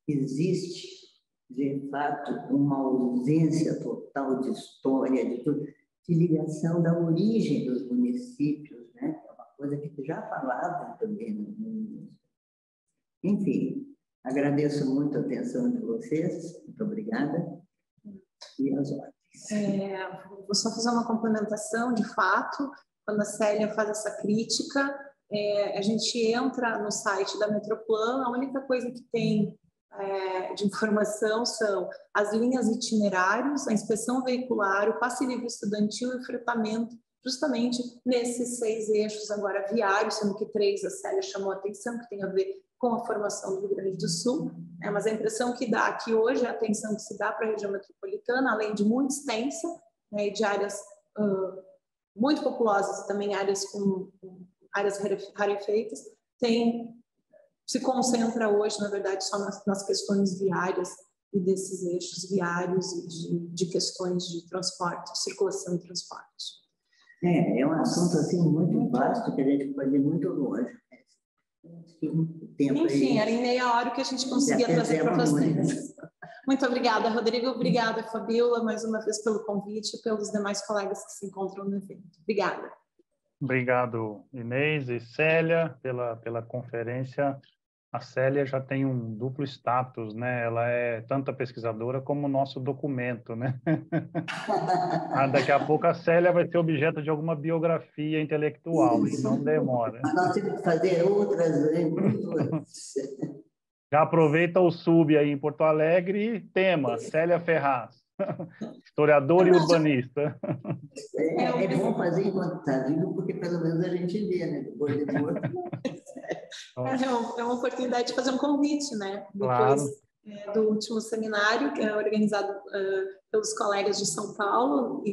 Speaker 4: existe, de fato, uma ausência total de história, de ligação da origem dos municípios, né? É uma coisa que já falavam também no Enfim, agradeço muito a atenção de vocês. Muito obrigada. E às ordens.
Speaker 3: Vou só fazer uma complementação, de fato, quando a Célia faz essa crítica, a gente entra no site da Metroplan, a única coisa que tem de informação são as linhas itinerários, a inspeção veicular, o passe livre estudantil e o fretamento, justamente nesses 6 eixos agora viários, sendo que 3 a Célia chamou a atenção, que tem a ver com a formação do Rio Grande do Sul, mas a impressão que dá aqui hoje, a atenção que se dá para a região metropolitana, além de muito extensa, né, de áreas muito populosas e também áreas com áreas rarefeitas, se concentra hoje, na verdade, só nas questões viárias e desses eixos viários e de questões de transporte, circulação e transporte.
Speaker 4: É um assunto assim muito vasto que a gente pode ir muito longe.
Speaker 3: Enfim, era em meia hora que a gente conseguia trazer para vocês. Muito obrigada, Rodrigo. Obrigada, Fabíola, mais uma vez pelo convite e pelos demais colegas que se encontram no evento. Obrigada.
Speaker 1: Obrigado, Inês e Célia, pela conferência. A Célia já tem um duplo status, né? Ela é tanto a pesquisadora como o nosso documento, né? Daqui a pouco a Célia vai ser objeto de alguma biografia intelectual, e não demora.
Speaker 4: Nós temos que fazer outras antes.
Speaker 1: Já aproveita o sub aí em Porto Alegre, tema, Célia Ferraz, historiadora e urbanista.
Speaker 4: É bom fazer enquanto está vivo, porque pelo menos a gente vê, né? Depois de morto.
Speaker 3: É uma oportunidade de fazer um convite, né?
Speaker 1: Claro.
Speaker 3: Depois do último seminário, que é organizado pelos colegas de São Paulo,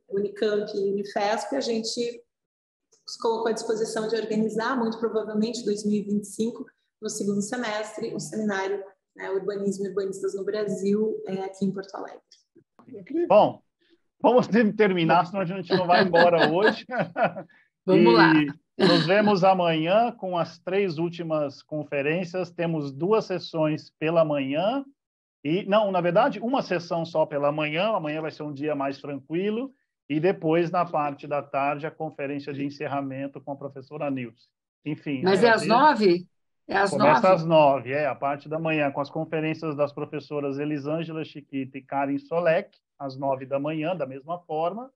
Speaker 3: Unicamp e Unifesp, a gente se colocou à disposição de organizar, muito provavelmente, 2025, no segundo semestre, o seminário Urbanismo e Urbanistas no Brasil, aqui em Porto Alegre.
Speaker 1: Bom, vamos terminar, senão a gente não vai embora hoje.
Speaker 5: Vamos lá.
Speaker 1: Nos vemos amanhã com as 3 últimas conferências. Temos 2 sessões pela manhã. Não, na verdade, uma sessão só pela manhã. Amanhã vai ser um dia mais tranquilo. E depois, na parte da tarde, a conferência de encerramento com a professora Nilce. Enfim.
Speaker 5: Mas é às 9? É às 9?
Speaker 1: Começa às 9, a parte da manhã, com as conferências das professoras Elisângela Chiquita e Karen Solek, às 9 da manhã, da mesma forma.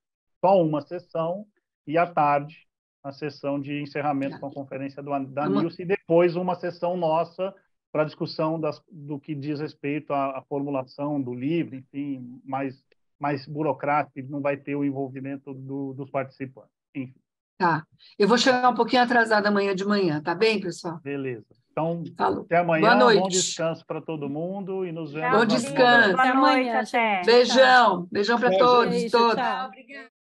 Speaker 1: Só uma sessão. E à tarde, a sessão de encerramento com a conferência da Nilce, e depois uma sessão nossa para discussão do que diz respeito à formulação do livro, enfim, mais burocrático, não vai ter o envolvimento dos participantes. Enfim.
Speaker 5: Tá. Eu vou chegar um pouquinho atrasada amanhã de manhã, tá bem, pessoal?
Speaker 1: Beleza. Então,
Speaker 5: falou.
Speaker 1: Até amanhã.
Speaker 5: Boa noite.
Speaker 1: Bom descanso para todo mundo e nos vemos.
Speaker 5: Bom descanso.
Speaker 2: Boa noite, até.
Speaker 5: Beijão. Beijão para todos.
Speaker 2: Beijo,
Speaker 5: todos.
Speaker 2: tchau.
Speaker 3: Obrigada.